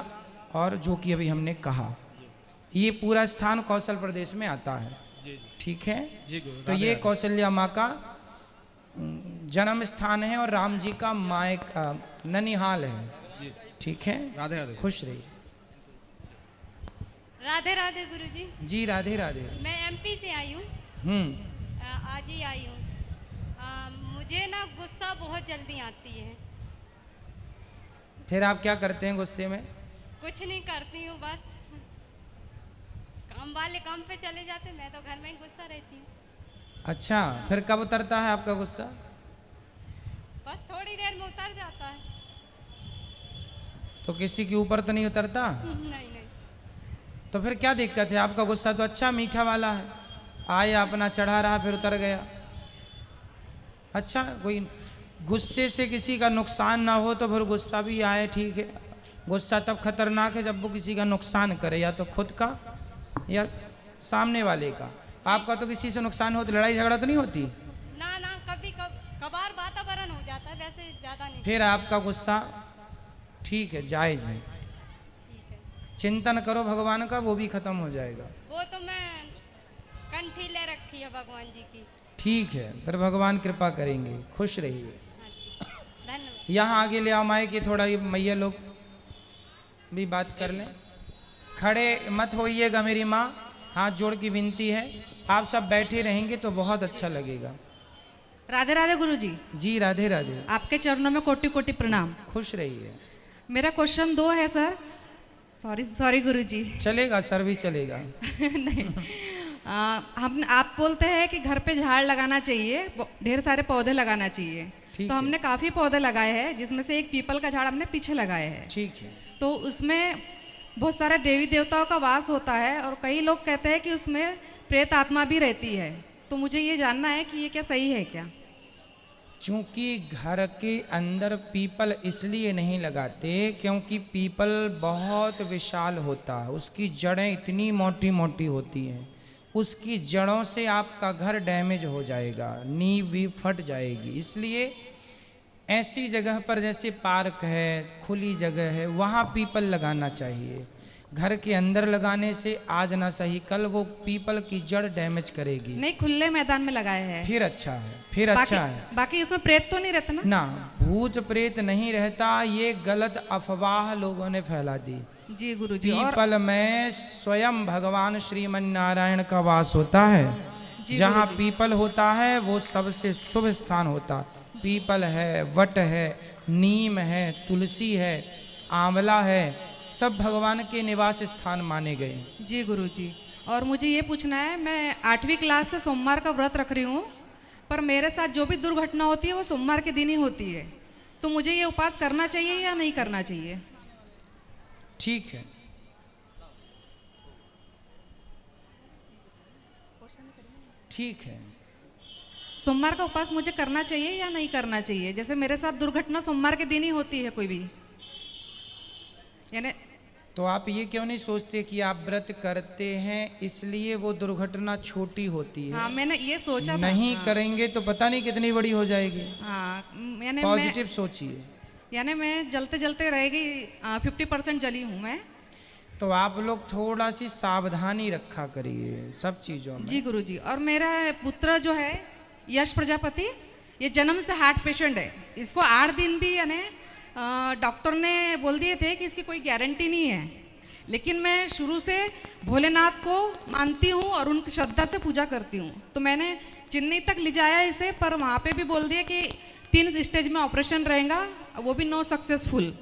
Speaker 1: और जो कि अभी हमने कहा, ये पूरा स्थान कौशल प्रदेश में आता है। ठीक है। तो ये कौशल्या माँ का जन्म स्थान है और राम जी का मायका ननिहाल है। ठीक है।
Speaker 21: राधे राधे।
Speaker 1: खुश रहिए।
Speaker 20: राधे राधे गुरुजी।
Speaker 1: जी राधे राधे।
Speaker 20: मैं एमपी से आई हूँ। आज ही आई हूँ। मुझे ना गुस्सा बहुत जल्दी आती है।
Speaker 1: फिर आप क्या करते हैं गुस्से में?
Speaker 20: कुछ नहीं करती हूँ, बस काम वाले काम पे चले जाते, मैं तो घर में ही गुस्सा रहती हूँ।
Speaker 1: अच्छा, फिर कब उतरता है आपका गुस्सा?
Speaker 20: बस थोड़ी देर में उतर जाता है।
Speaker 1: तो किसी के ऊपर तो नहीं उतरता?
Speaker 20: नहीं।
Speaker 1: तो फिर क्या दिक्कत है? आपका गुस्सा तो अच्छा मीठा वाला है, आया अपना चढ़ा रहा फिर उतर गया। अच्छा, कोई गुस्से से किसी का नुकसान ना हो तो फिर गुस्सा भी आए, ठीक है। गुस्सा तब खतरनाक है जब वो किसी का नुकसान करे, या तो खुद का या सामने वाले का। आपका तो किसी से नुकसान हो तो लड़ाई झगड़ा तो नहीं होती
Speaker 20: ना? कभी कभार वातावरण हो जाता है, वैसे ज़्यादा नहीं।
Speaker 1: फिर आपका गुस्सा ठीक है, जायज है। चिंतन करो भगवान का, वो भी खत्म हो जाएगा।
Speaker 20: वो तो मैं कंठी ले रखी है भगवान जी की।
Speaker 1: ठीक है, फिर भगवान कृपा करेंगे। खुश रहिए।
Speaker 20: धन्यवाद।
Speaker 1: यहाँ आगे ले आओ माए कि थोड़ा ये मैया लोग भी बात कर लें। खड़े मत होइएगा मेरी माँ, हाथ जोड़ की विनती है। आप सब बैठे रहेंगे तो बहुत अच्छा लगेगा।
Speaker 4: राधे राधे गुरुजी।
Speaker 1: जी राधे राधे।
Speaker 4: आपके चरणों में कोटि कोटि प्रणाम।
Speaker 1: खुश रहिए।
Speaker 4: मेरा क्वेश्चन 2 है सर। सॉरी गुरुजी।
Speaker 1: चलेगा सर, भी चलेगा।
Speaker 4: नहीं, आप बोलते हैं कि घर पे झाड़ लगाना चाहिए, ढेर सारे पौधे लगाना चाहिए। तो हमने काफ़ी पौधे लगाए हैं, जिसमें से एक पीपल का झाड़ हमने पीछे लगाया है।
Speaker 1: ठीक है।
Speaker 4: तो उसमें बहुत सारे देवी देवताओं का वास होता है और कई लोग कहते हैं कि उसमें प्रेत आत्मा भी रहती है। तो मुझे ये जानना है कि ये क्या सही है क्या?
Speaker 1: चूँकि घर के अंदर पीपल इसलिए नहीं लगाते क्योंकि पीपल बहुत विशाल होता है, उसकी जड़ें इतनी मोटी मोटी होती हैं, उसकी जड़ों से आपका घर डैमेज हो जाएगा, नींव भी फट जाएगी। इसलिए ऐसी जगह पर जैसे पार्क है, खुली जगह है, वहाँ पीपल लगाना चाहिए। घर के अंदर लगाने से आज ना सही कल वो पीपल की जड़ डैमेज करेगी।
Speaker 4: नहीं, खुले मैदान में लगाया है।
Speaker 1: फिर अच्छा है, फिर अच्छा है।
Speaker 4: बाकी इसमें प्रेत तो नहीं रहता ना?
Speaker 1: ना, भूत प्रेत नहीं रहता, ये गलत अफवाह लोगों ने फैला दी।
Speaker 4: जी गुरुजी।
Speaker 1: पीपल में स्वयं भगवान श्रीमन नारायण का वास होता है। जहाँ पीपल होता है वो सबसे शुभ स्थान होता। पीपल है, वट है, नीम है, तुलसी है, आंवला है, सब भगवान के निवास स्थान माने गए।
Speaker 4: जी गुरुजी। और मुझे ये पूछना है, मैं 8वीं क्लास से सोमवार का व्रत रख रही हूँ, पर मेरे साथ जो भी दुर्घटना होती है वो सोमवार के दिन ही होती है, तो मुझे ये उपवास करना चाहिए या नहीं करना चाहिए?
Speaker 1: ठीक है, ठीक है।
Speaker 4: सोमवार का उपवास मुझे करना चाहिए या नहीं करना चाहिए? जैसे मेरे साथ दुर्घटना सोमवार के दिन ही होती है कोई भी, यानी
Speaker 1: तो आप ये क्यों नहीं सोचते कि आप व्रत करते हैं इसलिए वो दुर्घटना छोटी होती है?
Speaker 4: हाँ, मैंने ये सोचा
Speaker 1: नहीं
Speaker 4: था।
Speaker 1: करेंगे तो पता नहीं कितनी बड़ी हो जाएगी।
Speaker 4: हाँ, यानी
Speaker 1: पॉजिटिव सोचिए।
Speaker 4: यानी मैं जलते जलते रह गई, 50% जली हूँ मैं।
Speaker 1: तो आप लोग थोड़ा सी सावधानी रखा करिए सब चीजों में।
Speaker 4: जी गुरुजी। और मेरा पुत्र जो है यश प्रजापति, ये जन्म से हार्ट पेशेंट है। इसको 8 दिन भी यानी डॉक्टर ने बोल दिए थे कि इसकी कोई गारंटी नहीं है, लेकिन मैं शुरू से भोलेनाथ को मानती हूँ और उनकी श्रद्धा से पूजा करती हूँ। तो मैंने चेन्नई तक ले जाया इसे, पर वहाँ पे भी बोल दिया कि 3 स्टेज में ऑपरेशन रहेगा, वो भी नो सक्सेसफुल।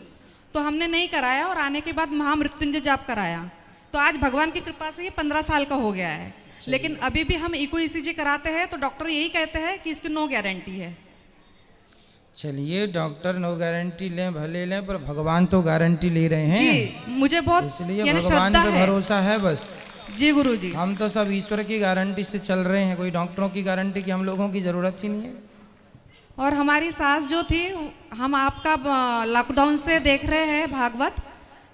Speaker 4: तो हमने नहीं कराया और आने के बाद महामृत्युंजय जाप कराया। तो आज भगवान की कृपा से ये 15 साल का हो गया है। लेकिन अभी भी हम इको ईसीजी कराते हैं तो डॉक्टर यही कहते हैं कि इसकी नो गारंटी है।
Speaker 1: चलिए, डॉक्टर नो गारंटी लें भले लें, पर भगवान तो गारंटी ले रहे हैं।
Speaker 4: जी, मुझे बहुत
Speaker 1: इसलिए भगवान पे भरोसा है बस।
Speaker 4: जी गुरुजी।
Speaker 1: हम तो सब ईश्वर की गारंटी से चल रहे हैं, कोई डॉक्टरों की गारंटी की हम लोगों की जरूरत ही नहीं है।
Speaker 4: और हमारी सास जो थी, हम आपका लॉकडाउन से देख रहे हैं भागवत,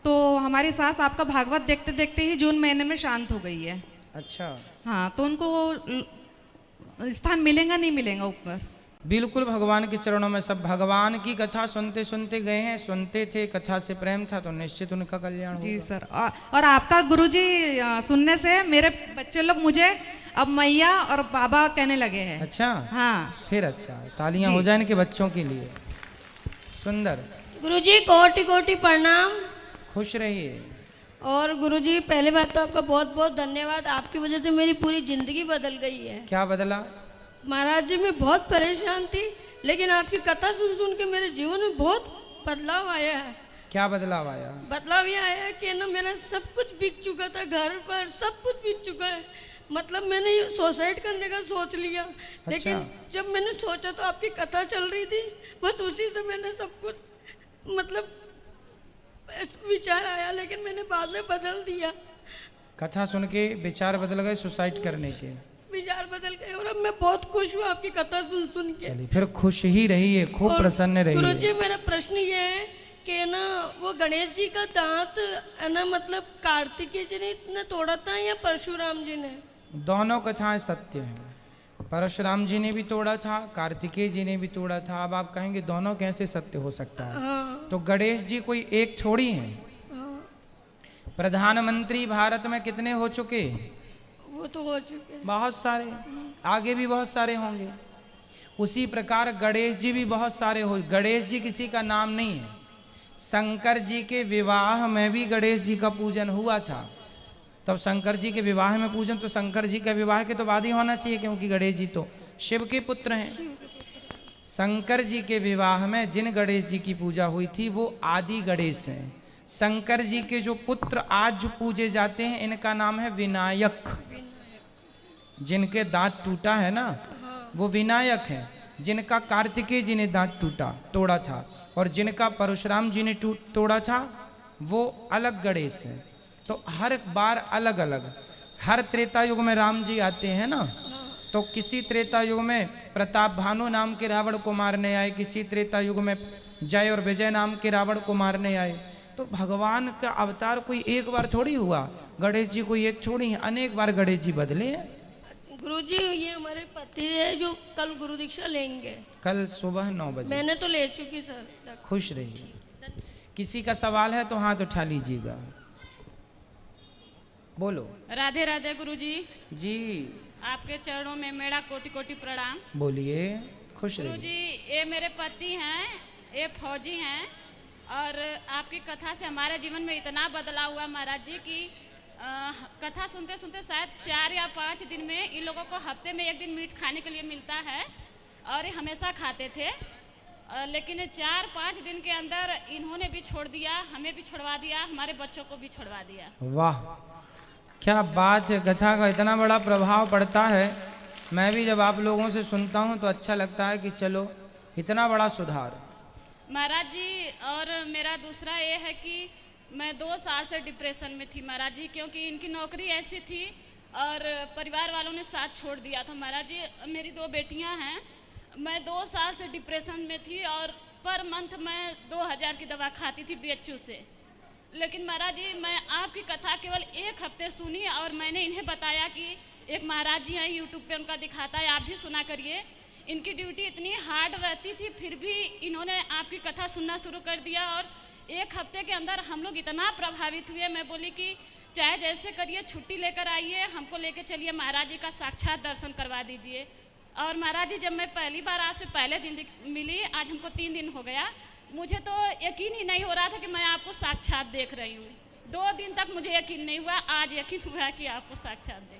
Speaker 4: तो हमारी सास आपका भागवत देखते देखते ही जून महीने में शांत हो गई है।
Speaker 1: अच्छा।
Speaker 4: हाँ, तो उनको स्थान मिलेगा नहीं मिलेगा ऊपर?
Speaker 1: बिल्कुल भगवान के चरणों में। सब भगवान की कथा सुनते सुनते गए हैं, सुनते थे, कथा से प्रेम था तो निश्चित उनका कल्याण होगा।
Speaker 4: जी सर। और आपका गुरुजी सुनने से मेरे बच्चे लोग मुझे अब मैया और बाबा कहने लगे हैं।
Speaker 1: अच्छा।
Speaker 4: हाँ,
Speaker 1: फिर अच्छा, तालियां हो जाए इनके बच्चों के लिए। सुंदर।
Speaker 5: गुरुजी कोटि कोटि प्रणाम।
Speaker 1: खुश रहिए।
Speaker 5: और गुरुजी पहले बात तो आपका बहुत बहुत धन्यवाद, आपकी वजह से मेरी पूरी जिंदगी बदल गई है।
Speaker 1: क्या बदला?
Speaker 5: महाराज जी, मैं बहुत परेशान थी, लेकिन आपकी कथा सुन सुन के मेरे जीवन में बहुत बदलाव आया है।
Speaker 1: क्या बदलाव आया?
Speaker 5: बदलाव ये आया है कि ना मेरा सब कुछ बिक चुका था, घर पर सब कुछ बिक चुका है। मतलब मैंने सुसाइड करने का सोच लिया।
Speaker 1: अच्छा।
Speaker 5: लेकिन जब मैंने सोचा तो आपकी कथा चल रही थी, बस उसी से मैंने सब कुछ मतलब विचार आया, लेकिन मैंने बाद में बदल दिया।
Speaker 1: कथा सुन के विचार बदल गए सुसाइड करने के?
Speaker 5: विचार बदल गए और अब मैं बहुत खुश हूँ आपकी कथा सुन सुन के।
Speaker 1: चलिए, फिर खुश ही रहिए, खूब प्रसन्न रहिए।
Speaker 5: गुरुजी, मेरा प्रश्न ये है कि ना वो गणेश जी का दांत है ना, मतलब कार्तिकेय जी ने तोड़ा था या परशुराम जी ने?
Speaker 1: दोनों कथाएं सत्य हैं। परशुराम जी ने भी तोड़ा था, कार्तिकेय जी ने भी तोड़ा था। अब आप कहेंगे दोनों कैसे सत्य हो सकता है?
Speaker 5: हाँ।
Speaker 1: तो गणेश जी कोई एक थोड़ी हैं।
Speaker 5: हाँ।
Speaker 1: प्रधानमंत्री भारत में कितने हो चुके?
Speaker 5: वो तो हो चुके,
Speaker 1: बहुत सारे, आगे भी बहुत सारे होंगे। उसी प्रकार गणेश जी भी बहुत सारे हो। गणेश जी किसी का नाम नहीं है। शंकर जी के विवाह में भी गणेश जी का पूजन हुआ था। तब शंकर जी के विवाह में पूजन, तो शंकर जी के विवाह के तो बाद ही होना चाहिए, क्योंकि गणेश जी तो शिव के पुत्र हैं। शंकर जी के विवाह में जिन गणेश जी की पूजा हुई थी वो आदि गणेश हैं। शंकर जी के जो पुत्र आज जो पूजे जाते हैं, इनका नाम है विनायक। जिनके दांत टूटा है ना, वो विनायक हैं। जिनका कार्तिकेय जी ने दांत तोड़ा था, और जिनका परशुराम जी ने तोड़ा था, वो अलग गणेश है। तो हर बार अलग अलग। हर त्रेता युग में राम जी आते हैं ना, तो किसी त्रेता युग में प्रताप भानु नाम के रावण को मारने आए, किसी त्रेता युग में जय और विजय नाम के रावण को मारने आए। तो भगवान का अवतार कोई एक बार थोड़ी हुआ, गणेश जी कोई एक थोड़ी है, अनेक बार गणेश जी बदले हैं।
Speaker 5: गुरुजी, ये हमारे पति है जो कल गुरु दीक्षा लेंगे।
Speaker 1: कल सुबह 9 बजे।
Speaker 5: मैंने तो ले चुकी सर।
Speaker 1: खुश रहिए। किसी का सवाल है तो हाथ उठा लीजिएगा। बोलो।
Speaker 2: राधे राधे गुरुजी।
Speaker 1: जी
Speaker 2: आपके चरणों में मेरा कोटि कोटि प्रणाम।
Speaker 1: बोलिए, खुश रहिए।
Speaker 2: गुरुजी, ये मेरे पति हैं, ये फौजी हैं, और आपकी कथा से हमारे जीवन में इतना बदलाव हुआ महाराज जी की कथा सुनते सुनते शायद 4 या 5 दिन में इन लोगों को हफ्ते में 1 दिन मीट खाने के लिए मिलता है, और ये हमेशा खाते थे, लेकिन 4-5 दिन के अंदर इन्होंने भी छोड़ दिया, हमें भी छोड़वा दिया, हमारे बच्चों को भी छोड़वा दिया।
Speaker 1: वाह, क्या बात है। कथा का इतना बड़ा प्रभाव पड़ता है। मैं भी जब आप लोगों से सुनता हूँ तो अच्छा लगता है कि चलो इतना बड़ा सुधार।
Speaker 2: महाराज जी, और मेरा दूसरा ये है कि मैं 2 साल से डिप्रेशन में थी महाराज जी, क्योंकि इनकी नौकरी ऐसी थी और परिवार वालों ने साथ छोड़ दिया था महाराज जी। मेरी 2 बेटियां हैं, मैं 2 साल से डिप्रेशन में थी और पर मंथ मैं 2000 की दवा खाती थी BHU से। लेकिन महाराज जी, मैं आपकी कथा केवल 1 हफ्ते सुनी और मैंने इन्हें बताया कि एक महाराज जी हैं यूट्यूब पे, उनका दिखाता है, आप भी सुना करिए। इनकी ड्यूटी इतनी हार्ड रहती थी, फिर भी इन्होंने आपकी कथा सुनना शुरू कर दिया और 1 हफ्ते के अंदर हम लोग इतना प्रभावित हुए। मैं बोली कि चाहे जैसे करिए, छुट्टी लेकर आइए, हमको लेके चलिए, महाराज जी का साक्षात दर्शन करवा दीजिए। और महाराज जी, जब मैं पहली बार आपसे पहले दिन मिली, आज हमको 3 दिन हो गया, मुझे तो यकीन ही नहीं हो रहा था कि मैं आपको साक्षात देख रही हूँ। 2 दिन तक मुझे यकीन नहीं हुआ, आज यकीन हुआ कि आपको साक्षात देख।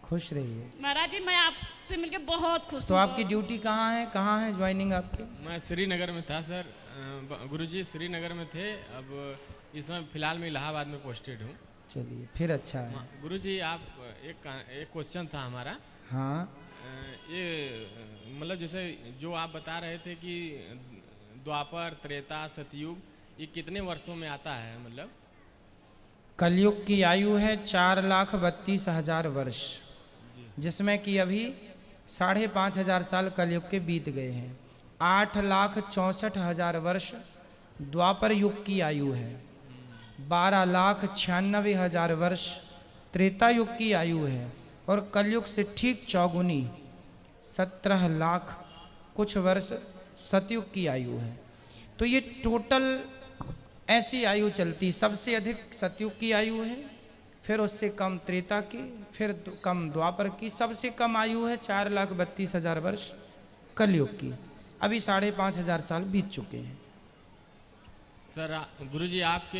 Speaker 1: खुश रहिए
Speaker 2: महाराज जी, मैं आपसे मिलकर बहुत खुश
Speaker 1: तो
Speaker 2: हूँ।
Speaker 1: आपकी ड्यूटी कहाँ है ज्वाइनिंग आपकी?
Speaker 7: मैं श्रीनगर में था सर। गुरुजी श्रीनगर में थे, अब इस समय फिलहाल मैं इलाहाबाद में पोस्टेड हूँ।
Speaker 1: चलिए, फिर अच्छा है।
Speaker 7: गुरुजी, आप एक क्वेश्चन था हमारा।
Speaker 1: हाँ,
Speaker 7: ये मतलब जैसे जो आप बता रहे थे कि द्वापर, त्रेता, सतयुग, ये कितने वर्षों में आता है? मतलब
Speaker 1: कलयुग की आयु है 4,32,000 वर्ष, जिसमें कि अभी 5,500 साल कलयुग के बीत गए हैं। 8,64,000 वर्ष द्वापर युग की आयु है। 12,96,000 वर्ष त्रेता युग की आयु है, और कलयुग से ठीक चौगुनी 17 लाख कुछ वर्ष सतयुग की आयु है। तो ये टोटल ऐसी आयु चलती, सबसे अधिक सतयुग की आयु है, फिर उससे कम त्रेता की, फिर कम द्वापर की, सबसे कम आयु है 4,32,000 वर्ष कलयुग की। अभी 5,500 साल बीत चुके हैं।
Speaker 7: सर गुरुजी, आप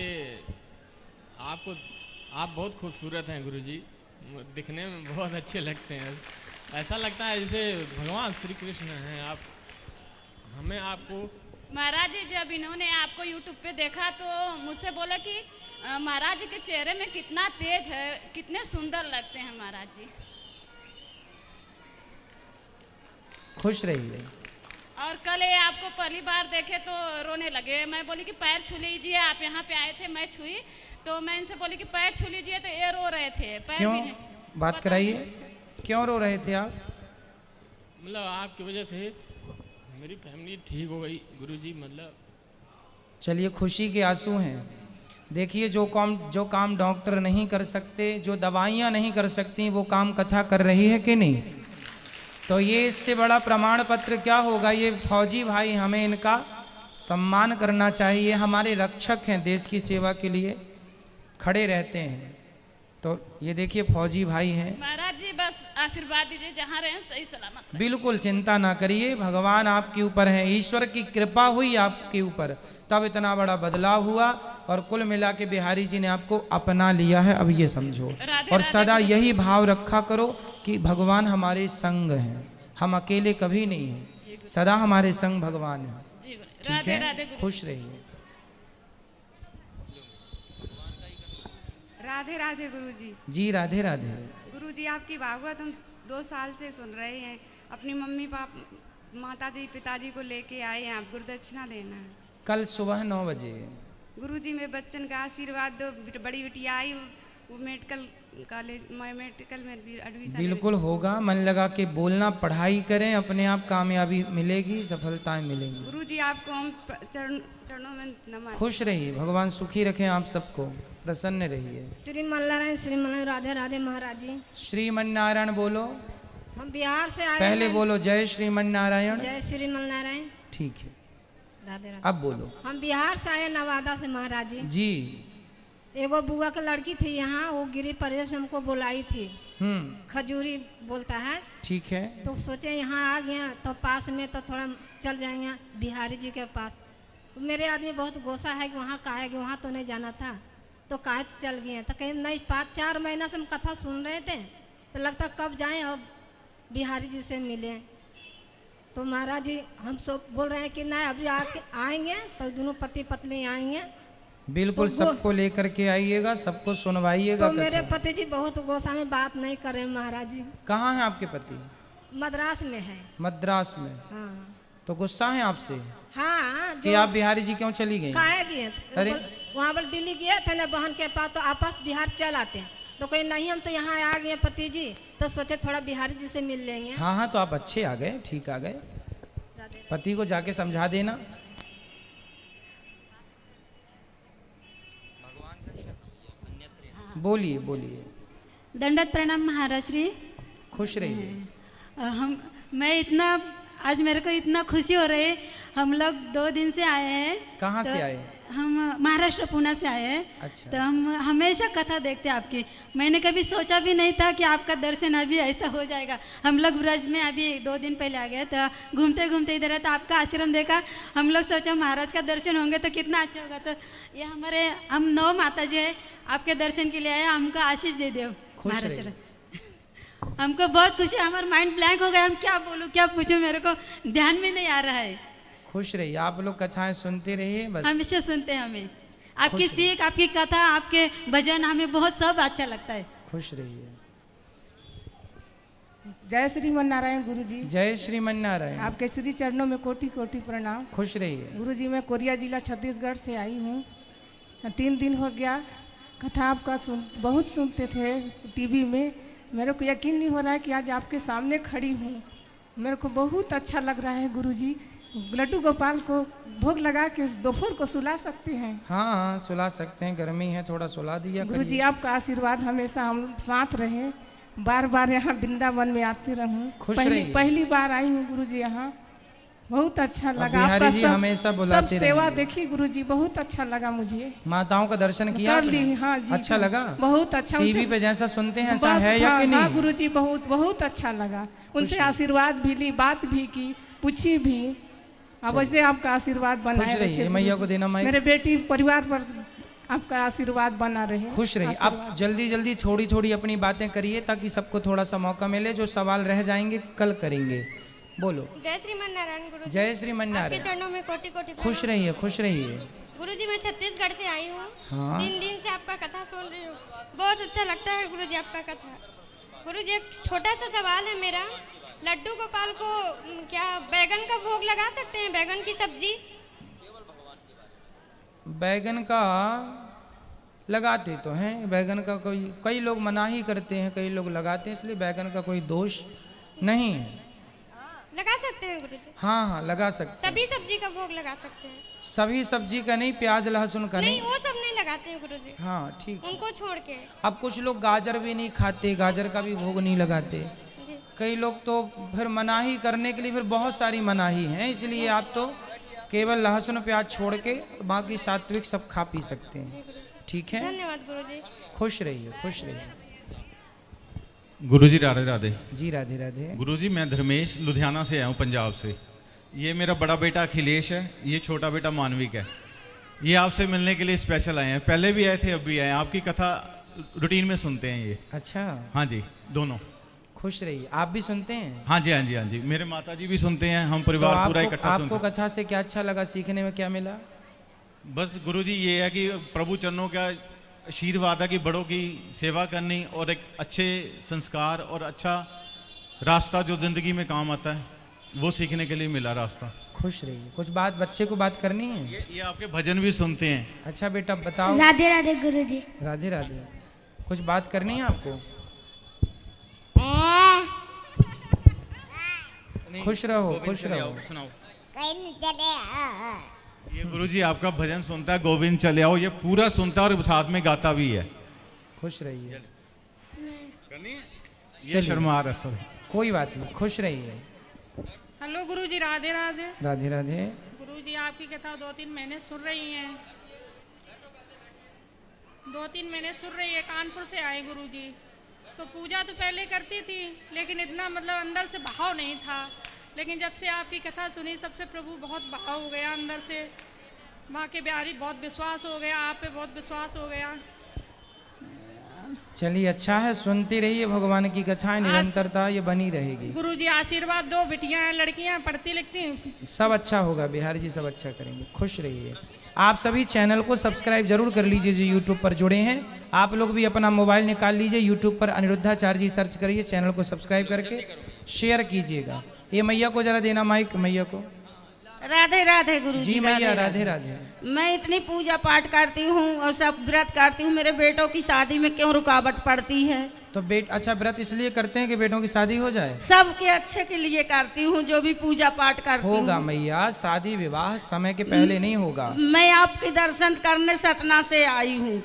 Speaker 7: बहुत खूबसूरत हैं गुरुजी, दिखने में बहुत अच्छे लगते हैं। ऐसा लगता है जैसे भगवान श्री कृष्ण हैं आप। हमें आपको
Speaker 2: महाराज जी, जब इन्होंने आपको यूट्यूब पे देखा तो मुझसे बोला कि महाराज जी के चेहरे में कितना तेज है, कितने सुंदर लगते हैं महाराज जी।
Speaker 1: खुश रहिए।
Speaker 2: और कल ये आपको पहली बार देखे तो रोने लगे। मैं बोली कि पैर छू लीजिए, आप यहाँ पे आए थे, मैं छुई तो मैं इनसे बोली कि पैर छू लीजिए, तो ये रो रहे थे। पैर
Speaker 1: क्यों?
Speaker 2: भी नहीं।
Speaker 1: बात कराइए, क्यों रो रहे थे आप?
Speaker 7: मतलब आपकी वजह से मेरी फैमिली ठीक हो गई गुरुजी। मतलब
Speaker 1: चलिए, खुशी के आंसू हैं। देखिए, जो काम डॉक्टर नहीं कर सकते, जो दवाइयाँ नहीं कर सकती, वो काम कथा कर रही है कि नहीं? तो ये इससे बड़ा प्रमाण पत्र क्या होगा? ये फौजी भाई, हमें इनका सम्मान करना चाहिए। हमारे रक्षक हैं, देश की सेवा के लिए खड़े रहते हैं। तो ये देखिए, फौजी भाई हैं।
Speaker 2: महाराज जी, बस आशीर्वाद दीजिए, जहाँ रहें सही सलामत रहें।
Speaker 1: बिल्कुल चिंता ना करिए, भगवान आपके ऊपर है, ईश्वर की कृपा हुई आपके ऊपर, तब इतना बड़ा बदलाव हुआ, और कुल मिला के बिहारी जी ने आपको अपना लिया है। अब ये समझो, और सदा यही भाव रखा करो कि भगवान हमारे संग हैं, हम अकेले कभी नहीं हैं, सदा हमारे संग भगवान हैं। ठीक है, खुश रहिए।
Speaker 4: राधे राधे गुरुजी।
Speaker 1: जी राधे राधे।
Speaker 4: गुरुजी, आपकी भागवत हम 2 साल से सुन रहे हैं। अपनी मम्मी पापा, माताजी पिताजी को लेके आए हैं, आप गुरुदक्षिणा देना है।
Speaker 1: कल सुबह 9 बजे।
Speaker 4: गुरुजी, मेरे बच्चन का आशीर्वाद दो। बड़ी बिटिया आई, वो मेडिकल कॉलेज मेडिकल में भी एडमिशन।
Speaker 1: बिल्कुल होगा, मन लगा के बोलना, पढ़ाई करें, अपने आप कामयाबी मिलेगी, सफलताएं मिलेंगी।
Speaker 4: गुरुजी, आपको हम चरणों में नमन।
Speaker 1: खुश रहिए, भगवान सुखी रखें आप सबको, प्रसन्न रहिए।
Speaker 22: श्रीमन नारायण, श्रीमन राधे राधे महाराज जी।
Speaker 1: श्रीमन नारायण बोलो।
Speaker 22: हम बिहार से आए।
Speaker 1: पहले बोलो जय श्रीमन नारायण।
Speaker 22: जय श्रीमन नारायण।
Speaker 1: ठीक है,
Speaker 22: राधे राधे।
Speaker 1: अब बोलो।
Speaker 22: हम बिहार से आए, नवादा से महाराज जी।
Speaker 1: जी।
Speaker 22: एगो बुआ की लड़की थी यहाँ, वो गिरी परिवेश में हमको बुलाई थी। खजूरी बोलता है।
Speaker 1: ठीक है।
Speaker 22: तो सोचे यहाँ आ गए तो पास में तो थोड़ा चल जाएंगे बिहारी जी के पास। तो मेरे आदमी बहुत गुस्सा है कि वहाँ काहे कि वहाँ तो नहीं जाना था, तो काहे चल गए। तो कहीं नहीं, 5-4 महीना से हम कथा सुन रहे थे, तो लगता कब जाएं और बिहारी जी से मिलें। तो महाराज जी हम सब बोल रहे हैं कि नहीं अभी आएंगे, तो दोनों पति पत्नी आएंगे।
Speaker 1: बिल्कुल
Speaker 22: तो
Speaker 1: सबको लेकर के आइएगा, सबको सुनवाइएगा।
Speaker 22: तो मेरे पति जी बहुत गुस्सा में बात नहीं कर रहे महाराज जी।
Speaker 1: कहाँ है आपके पति?
Speaker 22: मद्रास में है।
Speaker 1: मद्रास में?
Speaker 22: हाँ।
Speaker 1: तो गुस्सा है आपसे?
Speaker 22: हाँ।
Speaker 1: कि आप बिहारी जी क्यों चली गई?
Speaker 22: काहे गए?
Speaker 1: अरे
Speaker 22: वहाँ पर दिल्ली गए थे ना बहन के पास, तो आपस बिहार चल आते हैं। तो कोई नहीं, हम तो यहाँ आ गए पति जी, तो सोचे थोड़ा बिहारी जी से मिल लेंगे।
Speaker 1: हाँ हाँ, तो आप अच्छे आ गए, ठीक आ गए। पति को जाके समझा देना। बोलिए बोलिए।
Speaker 8: दंडवत प्रणाम महाराज श्री।
Speaker 1: खुश रहिए।
Speaker 8: मैं इतना आज मेरे को इतना खुशी हो रही है। हम लोग 2 दिन से आए हैं।
Speaker 1: कहाँ से आए?
Speaker 8: हम महाराष्ट्र पुणे से आए हैं।
Speaker 1: अच्छा।
Speaker 8: तो हम हमेशा कथा देखते हैं आपकी। मैंने कभी सोचा भी नहीं था कि आपका दर्शन अभी ऐसा हो जाएगा। हम लोग ब्रज में अभी 2 दिन पहले आ गए, तो घूमते घूमते इधर है तो आपका आश्रम देखा। हम लोग सोचा महाराज का दर्शन होंगे तो कितना अच्छा होगा। तो ये हम 9 माता जी है, आपके दर्शन के लिए आए, हमको आशीष दे दो महाराज। हमको बहुत खुशी, हमारा माइंड ब्लैंक हो गया। हम क्या बोलूँ क्या पूछूँ, मेरे को ध्यान में नहीं आ रहा है।
Speaker 1: खुश रहिए, आप लोग कथाएं सुनते रहिए बस।
Speaker 8: हमेशा सुनते हैं हमें आपकी सीख, आपकी कथा, आपके भजन, हमें बहुत सब अच्छा लगता है।
Speaker 1: खुश रहिए।
Speaker 18: जय श्रीमन नारायण गुरु जी।
Speaker 1: जय श्रीमन नारायण।
Speaker 18: आपके श्री चरणों में कोटि कोटि प्रणाम।
Speaker 1: खुश रहिए।
Speaker 18: गुरु जी, मैं कोरिया जिला छत्तीसगढ़ से आई हूँ। 3 दिन हो गया कथा आपका बहुत सुनते थे टीवी में। मेरे को यकीन नहीं हो रहा है कि आज आपके सामने खड़ी हूँ। मेरे को बहुत अच्छा लग रहा है गुरु जी। लड्डू गोपाल को भोग लगा के दोपहर को सुला सकते हैं?
Speaker 1: हाँ हाँ सुला सकते हैं, गर्मी है थोड़ा सुला दिया।
Speaker 18: गुरु जी आपका आशीर्वाद हमेशा हम साथ रहे, बार बार यहाँ वृंदावन में आते रहूं। पहली बार आई हूँ गुरु जी यहाँ, बहुत अच्छा लगा। आपका
Speaker 1: हमेशा बुलाते
Speaker 18: सब सेवा देखी गुरु जी, बहुत अच्छा लगा मुझे।
Speaker 1: माताओं का दर्शन किया
Speaker 18: कर ली? हाँ जी।
Speaker 1: अच्छा लगा?
Speaker 18: बहुत अच्छा।
Speaker 1: टीवी पे जैसा सुनते हैं ऐसा है या कि नहीं?
Speaker 18: हाँ गुरु जी, बहुत बहुत अच्छा लगा। उनसे आशीर्वाद भी ली, बात भी की, पूछी भी। अब वैसे आपका आशीर्वाद बनाए रखे
Speaker 1: मैया को देना।
Speaker 18: मेरे बेटी परिवार पर आपका आशीर्वाद बना रहे।
Speaker 1: खुश रहिए। आप जल्दी जल्दी थोड़ी थोड़ी अपनी बातें करिए ताकि सबको थोड़ा सा मौका मिले। जो सवाल रह जाएंगे कल करेंगे। बोलो।
Speaker 22: जय श्रीमन नारायण गुरु जी।
Speaker 1: जय श्रीमन नारायण।
Speaker 22: आपके चरणों में कोटि कोटि
Speaker 1: खुश रहिए, खुश रहिए।
Speaker 22: गुरु जी, मैं छत्तीसगढ़ से आई हूँ।
Speaker 1: हाँ।
Speaker 22: 3 दिन से आपका कथा सुन रही हूँ, बहुत अच्छा लगता है गुरु जी आपका कथा। गुरु जी, एक छोटा सा सवाल है मेरा। लड्डू गोपाल को क्या बैगन का भोग लगा सकते हैं? बैगन की सब्जी?
Speaker 1: बैगन का लगाते तो हैं। बैगन का कई लोग मनाही करते हैं, कई लोग लगाते हैं, इसलिए बैगन का कोई दोष नहीं है।
Speaker 22: लगा सकते हैं गुरु जी?
Speaker 1: हाँ हाँ लगा सकते हैं।
Speaker 22: सभी सब्जी का भोग लगा सकते हैं?
Speaker 1: सभी सब्जी का नहीं, प्याज लहसुन का नहीं।
Speaker 22: वो सब नहीं लगाते हैं गुरु जी।
Speaker 1: हाँ ठीक,
Speaker 22: उनको छोड़ के।
Speaker 1: अब कुछ लोग गाजर भी नहीं खाते, गाजर का भी भोग नहीं लगाते। कई लोग तो फिर मनाही करने के लिए फिर बहुत सारी मनाही हैं, इसलिए आप तो केवल लहसुन प्याज छोड़ के बाकी सात्विक सब खा पी सकते हैं। ठीक है,
Speaker 22: धन्यवाद गुरु जी।
Speaker 1: खुश रहिए, खुश रहिए।
Speaker 9: गुरुजी राधे राधे।
Speaker 1: जी राधे राधे।
Speaker 9: गुरुजी मैं धर्मेश लुधियाना से आया हूँ, पंजाब से। ये मेरा बड़ा बेटा अखिलेश है, ये छोटा बेटा मानविक है। ये आपसे मिलने के लिए स्पेशल आए हैं। पहले भी आए थे, अब भी आए हैं। आपकी कथा रूटीन में सुनते हैं ये।
Speaker 1: अच्छा।
Speaker 9: हाँ जी, दोनों।
Speaker 1: खुश रहिए। आप भी सुनते हैं?
Speaker 9: हाँ जी, हाँ जी, हाँ जी। मेरे माता जी भी सुनते हैं, हम परिवार
Speaker 1: तो
Speaker 9: पूरा इकट्ठा सुनते हैं।
Speaker 1: आपको कथा से क्या अच्छा लगा, सीखने में क्या मिला?
Speaker 9: बस गुरुजी ये है कि प्रभु चरणों का आशीर्वाद है कि बड़ों की सेवा करनी और एक अच्छे संस्कार और अच्छा रास्ता जो जिंदगी में काम आता है वो सीखने के लिए मिला रास्ता।
Speaker 1: खुश रहिए। कुछ बात बच्चे को बात करनी है?
Speaker 9: ये आपके भजन भी सुनते हैं।
Speaker 1: अच्छा बेटा बताओ।
Speaker 22: राधे राधे गुरुजी।
Speaker 1: राधे राधे। कुछ बात करनी है आपको? खुश रहो, खुश रहो।
Speaker 9: सुनाओ। ये गुरुजी आपका भजन सुनता है, गोविंद चले आओ, ये पूरा सुनता है और साथ में गाता भी है।
Speaker 1: खुश रहिए।
Speaker 9: ये शर्मा रहा सर।
Speaker 1: कोई बात नहीं, खुश रहिए।
Speaker 6: हेलो गुरुजी, राधे राधे।
Speaker 1: राधे राधे।
Speaker 6: गुरुजी आपकी कथा 2-3 महीने सुन रही हैं। 2-3 महीने सुन रही है, कानपुर से आए गुरुजी। तो पूजा तो पहले करती थी, लेकिन इतना मतलब अंदर से बहाव नहीं था। लेकिन जब से आपकी कथा सुनी तब से प्रभु बहुत बहाव हो गया अंदर से। माँ के बिहारी बहुत विश्वास हो गया, आप पे बहुत विश्वास हो गया।
Speaker 1: चलिए अच्छा है, सुनती रहिए भगवान की कथाएं, निरंतरता ये बनी रहेगी।
Speaker 6: गुरुजी आशीर्वाद दो, बिटियां लड़कियां पढ़ती लिखती।
Speaker 1: सब अच्छा होगा, बिहारी जी सब अच्छा करेंगे, खुश रहिए। आप सभी चैनल को सब्सक्राइब जरूर कर लीजिए जो यूट्यूब पर जुड़े हैं। आप लोग भी अपना मोबाइल निकाल लीजिए, यूट्यूब पर अनिरुद्धाचार्य जी सर्च करिए, चैनल को सब्सक्राइब करके शेयर कीजिएगा। ये मैया को जरा देना माइक, मैया को।
Speaker 11: राधे राधे गुरुजी।
Speaker 1: जी मैया राधे राधे।
Speaker 11: मैं इतनी पूजा पाठ करती हूँ और सब व्रत करती हूँ, मेरे बेटों की शादी में क्यों रुकावट पड़ती है?
Speaker 1: तो अच्छा व्रत इसलिए करते हैं कि बेटों की शादी हो जाए?
Speaker 11: सबके अच्छे के लिए करती हूँ, जो भी पूजा पाठ करती हूँ।
Speaker 1: होगा मैया, शादी विवाह समय के पहले नहीं होगा।
Speaker 11: मैं आपके दर्शन करने सतना से आई हूँ।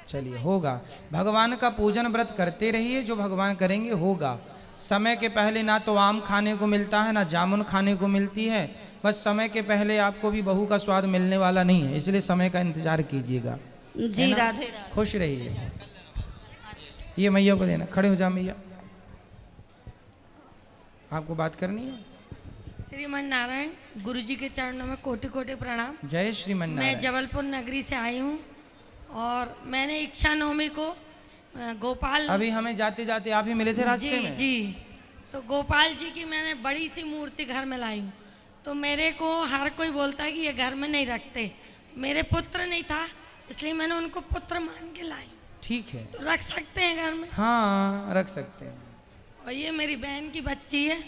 Speaker 1: चलिए होगा, भगवान का पूजन व्रत करते रहिए, जो भगवान करेंगे होगा। समय के पहले ना तो आम खाने को मिलता है ना जामुन खाने को मिलती है, बस समय के पहले आपको भी बहू का स्वाद मिलने वाला नहीं है, इसलिए समय का इंतजार कीजिएगा।
Speaker 11: जी राधे।
Speaker 1: खुश रहिए। ये मैया को देना, खड़े हो जा मैया, आपको बात करनी है।
Speaker 12: श्रीमन नारायण, गुरुजी के चरणों में कोटि कोटि प्रणाम।
Speaker 1: जय श्रीमन नारायण।
Speaker 12: मैं जबलपुर नगरी से आई हूँ और मैंने इच्छा नवमी को गोपाल,
Speaker 1: अभी हमें जाते जाते आप ही मिले थे रास्ते में।
Speaker 12: जी, तो गोपाल जी की मैंने बड़ी सी मूर्ति घर में लाई हूँ। तो मेरे को हर कोई बोलता है कि ये घर में नहीं रखते, मेरे पुत्र नहीं था इसलिए मैंने उनको पुत्र मान के लाई।
Speaker 1: ठीक है,
Speaker 12: तो रख सकते हैं घर में?
Speaker 1: हाँ रख सकते हैं।
Speaker 12: और ये मेरी बहन की बच्ची है,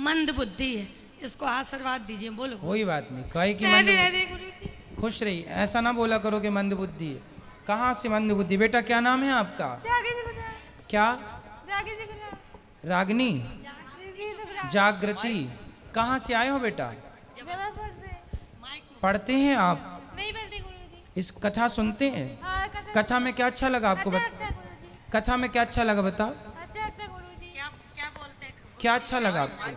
Speaker 12: मंद बुद्धि है, इसको आशीर्वाद दीजिए। बोलो।
Speaker 1: कोई बात नहीं, कहे कि मंद, खुश रही, ऐसा ना बोला करो कि मंद बुद्धि है। कहाँ से मंद बुद्धि? बेटा क्या नाम है आपका? क्या? रागिनी, जागृति। कहाँ से आए हो बेटा? पढ़ते हैं आप? इस कथा सुनते हैं? कथा में क्या अच्छा लगा आपको? कथा में क्या अच्छा लगा बताओ? क्या अच्छा लगा आपको?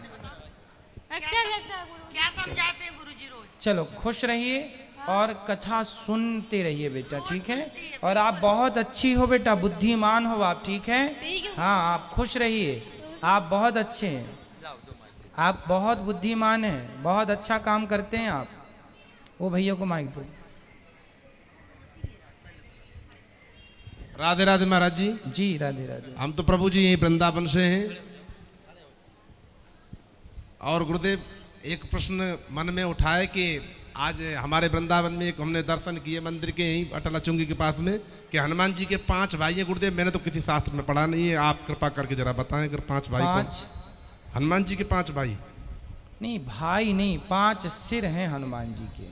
Speaker 12: क्या समझाते हैं गुरुजी रोज?
Speaker 1: चलो खुश रहिए और कथा सुनते रहिए बेटा, ठीक है? और आप बहुत अच्छी हो बेटा, बुद्धिमान हो आप, ठीक है? हाँ आप खुश रहिए, आप बहुत अच्छे हैं, आप बहुत बुद्धिमान हैं, बहुत अच्छा काम करते हैं आप। वो भैया को माइक दो।
Speaker 21: राधे राधे महाराज जी।
Speaker 1: जी राधे राधे।
Speaker 21: हम तो प्रभु जी यही वृंदावन से हैं। और गुरुदेव एक प्रश्न मन में उठाए कि आज हमारे वृंदावन में एक हमने दर्शन किए मंदिर के यहीं अटल चुंगी के पास में कि हनुमान जी के 5 भाई हैं। गुरुदेव मैंने तो किसी शास्त्र में पढ़ा नहीं है, आप कृपा करके जरा बताएं अगर 5 भाई कौन? हनुमान जी के 5 भाई
Speaker 1: नहीं, भाई नहीं, 5 सिर हैं हनुमान जी के।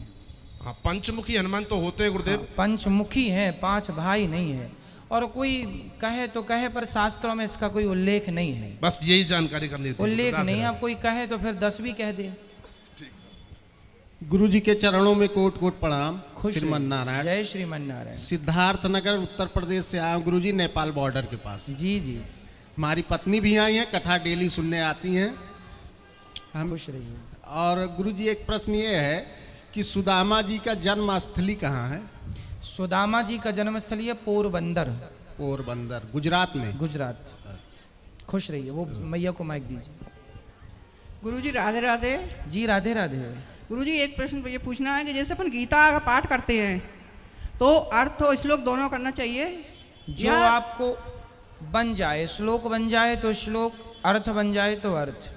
Speaker 21: हाँ, पंचमुखी हनुमान तो होते हैं गुरुदेव।
Speaker 1: हाँ, पंचमुखी है, 5 भाई नहीं है। और कोई कहे तो कहे पर शास्त्रों में इसका कोई उल्लेख नहीं है।
Speaker 21: बस यही जानकारी करनी थी।
Speaker 1: उल्लेख नहीं है, अब कोई कहे तो फिर 10 भी कह दे।
Speaker 23: गुरु जी के चरणों में कोट कोट प्रणाम। श्रीमन नारायण।
Speaker 1: जय श्रीमन नारायण।
Speaker 23: सिद्धार्थ नगर उत्तर प्रदेश से आया हूँ गुरु जी, नेपाल बॉर्डर के पास।
Speaker 1: जी जी।
Speaker 23: हमारी पत्नी भी आई है, कथा डेली सुनने आती हैं। हम
Speaker 1: खुश रहिए।
Speaker 23: और गुरु जी एक प्रश्न ये है कि सुदामा जी का जन्म स्थली कहाँ है?
Speaker 1: सुदामा जी का जन्म स्थली है पोरबंदर।
Speaker 23: पोरबंदर गुजरात में?
Speaker 1: गुजरात। खुश रहिए। वो मैया को माइक दीजिए।
Speaker 24: गुरुजी राधे राधे।
Speaker 1: जी राधे राधे।
Speaker 24: गुरुजी एक प्रश्न ये पूछना है कि जैसे अपन गीता का पाठ करते हैं तो अर्थ और श्लोक दोनों करना चाहिए?
Speaker 1: जो आपको बन जाए, श्लोक बन जाए तो श्लोक, अर्थ बन जाए तो अर्थ,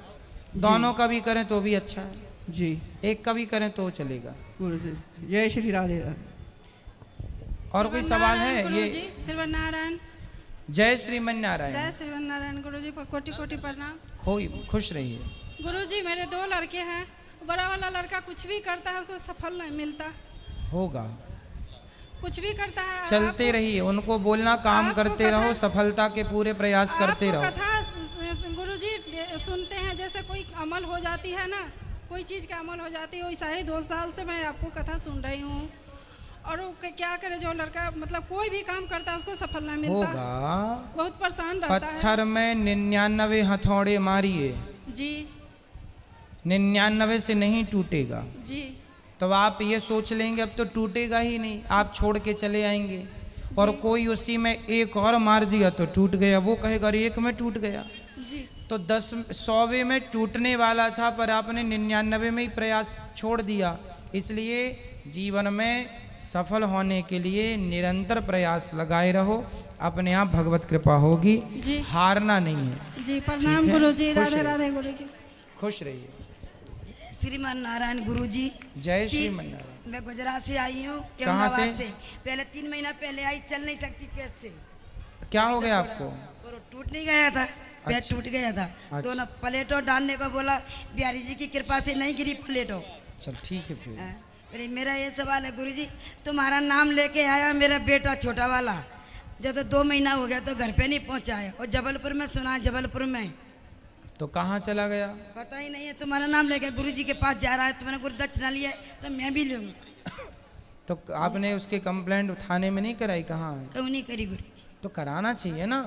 Speaker 1: दोनों का भी करें तो भी अच्छा है
Speaker 24: जी।
Speaker 1: एक का भी करें तो चलेगा।
Speaker 24: गुरु जी जय श्री राधे राधे।
Speaker 1: और कोई सवाल है? ये
Speaker 6: श्रीमन नारायण।
Speaker 1: जय श्रीमन नारायण।
Speaker 6: जय श्रीमन नारायण। गुरुजी को कोटि कोटि प्रणाम।
Speaker 1: खुश रहिए।
Speaker 6: गुरुजी मेरे 2 लड़के हैं, बड़ा वाला लड़का कुछ भी करता है उसको सफल नहीं मिलता।
Speaker 1: होगा,
Speaker 6: कुछ भी करता है।
Speaker 1: चलते रहिए, उनको बोलना काम करते रहो, सफलता के पूरे प्रयास करते रहो।
Speaker 6: कथा गुरुजी सुनते हैं, जैसे कोई अमल हो जाती है ना, कोई चीज़ का अमल हो जाती है, वैसा ही 2 साल से मैं आपको कथा सुन रही हूँ। और वो क्या करे, जो लड़का मतलब कोई भी काम करता है उसको सफल नहीं मिलता।
Speaker 1: होगा,
Speaker 6: बहुत परेशान रहता है।
Speaker 1: पत्थर में 99 हथौड़े मारिए
Speaker 6: जी,
Speaker 1: 99 से नहीं टूटेगा
Speaker 6: जी।
Speaker 1: तो आप ये सोच लेंगे अब तो टूटेगा ही नहीं, आप छोड़ के चले आएंगे। और कोई उसी में एक और मार दिया तो टूट गया, वो कहेगा अरे एक में टूट गया।
Speaker 22: जी।
Speaker 1: तो 100वें में टूटने वाला था पर आपने 99 में ही प्रयास छोड़ दिया। इसलिए जीवन में सफल होने के लिए निरंतर प्रयास लगाए रहो, अपने आप भगवत कृपा होगी।
Speaker 22: जी।
Speaker 1: हारना नहीं है।
Speaker 22: जी प्रणाम गुरु जी, राधे राधे गुरु जी।
Speaker 1: खुश रहिए।
Speaker 3: श्रीमान नारायण गुरु जी।
Speaker 1: जय श्रीमान नारायण।
Speaker 3: मैं गुजरात से आई हूँ।
Speaker 1: कहाँ से?
Speaker 3: पहले 3 महीना पहले आई, चल नहीं सकती पेट से।
Speaker 1: क्या हो गया आपको?
Speaker 3: टूट नहीं गया था, पेट
Speaker 1: अच्छा।
Speaker 3: टूट गया था।
Speaker 1: अच्छा।
Speaker 3: तो ना प्लेटो डालने को बोला, बिहारी जी की कृपा से नहीं गिरी प्लेटो।
Speaker 1: चल ठीक है फिर।
Speaker 3: अरे मेरा ये सवाल है गुरुजी, तुम्हारा नाम लेके आया मेरा बेटा छोटा वाला, जब तो 2 महीना हो गया तो घर पे नहीं पहुंचा है, और जबलपुर में सुना, जबलपुर में
Speaker 1: तो कहाँ चला गया?
Speaker 3: पता ही नहीं है। तुम्हारा नाम लेके गुरुजी के पास जा रहा है, तुम्हारा गुरु दक्षिणा लिया है तो मैं भी लूँगा।
Speaker 1: तो आपने उसके कंप्लेंट थाने में नहीं कराई? कहाँ है?
Speaker 3: क्यों नहीं करी गुरुजी?
Speaker 1: तो कराना चाहिए ना,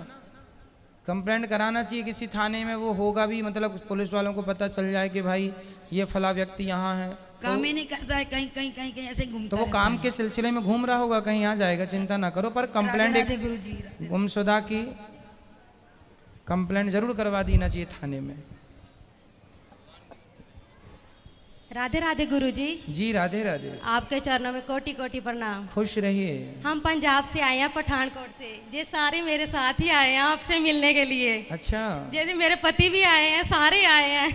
Speaker 1: कंप्लेंट कराना चाहिए किसी थाने में। वो होगा भी, मतलब पुलिस वालों को पता चल जाए कि भाई ये फला व्यक्ति यहाँ है।
Speaker 3: काम ही नहीं करता है, कहीं कहीं कहीं कहीं ऐसे घूमता
Speaker 1: तो वो
Speaker 3: रहता
Speaker 1: काम
Speaker 3: है।
Speaker 1: के सिलसिले में घूम रहा होगा, कहीं आ जाएगा, चिंता ना करो। पर कंप्लेंट
Speaker 3: राधे राधे गुरुजी, राधे।
Speaker 1: गुमशुदा की कंप्लेंट जरूर करवा देना चाहिए थाने में।
Speaker 13: राधे राधे गुरुजी।
Speaker 1: जी राधे राधे।
Speaker 13: आपके चरणों में कोटि कोटि प्रणाम।
Speaker 1: खुश रहिए।
Speaker 13: हम पंजाब से आए हैं, पठानकोट से। ये सारे मेरे साथ ही आए हैं आपसे मिलने के लिए।
Speaker 1: अच्छा।
Speaker 13: जैसे मेरे पति भी आए हैं, सारे आए हैं।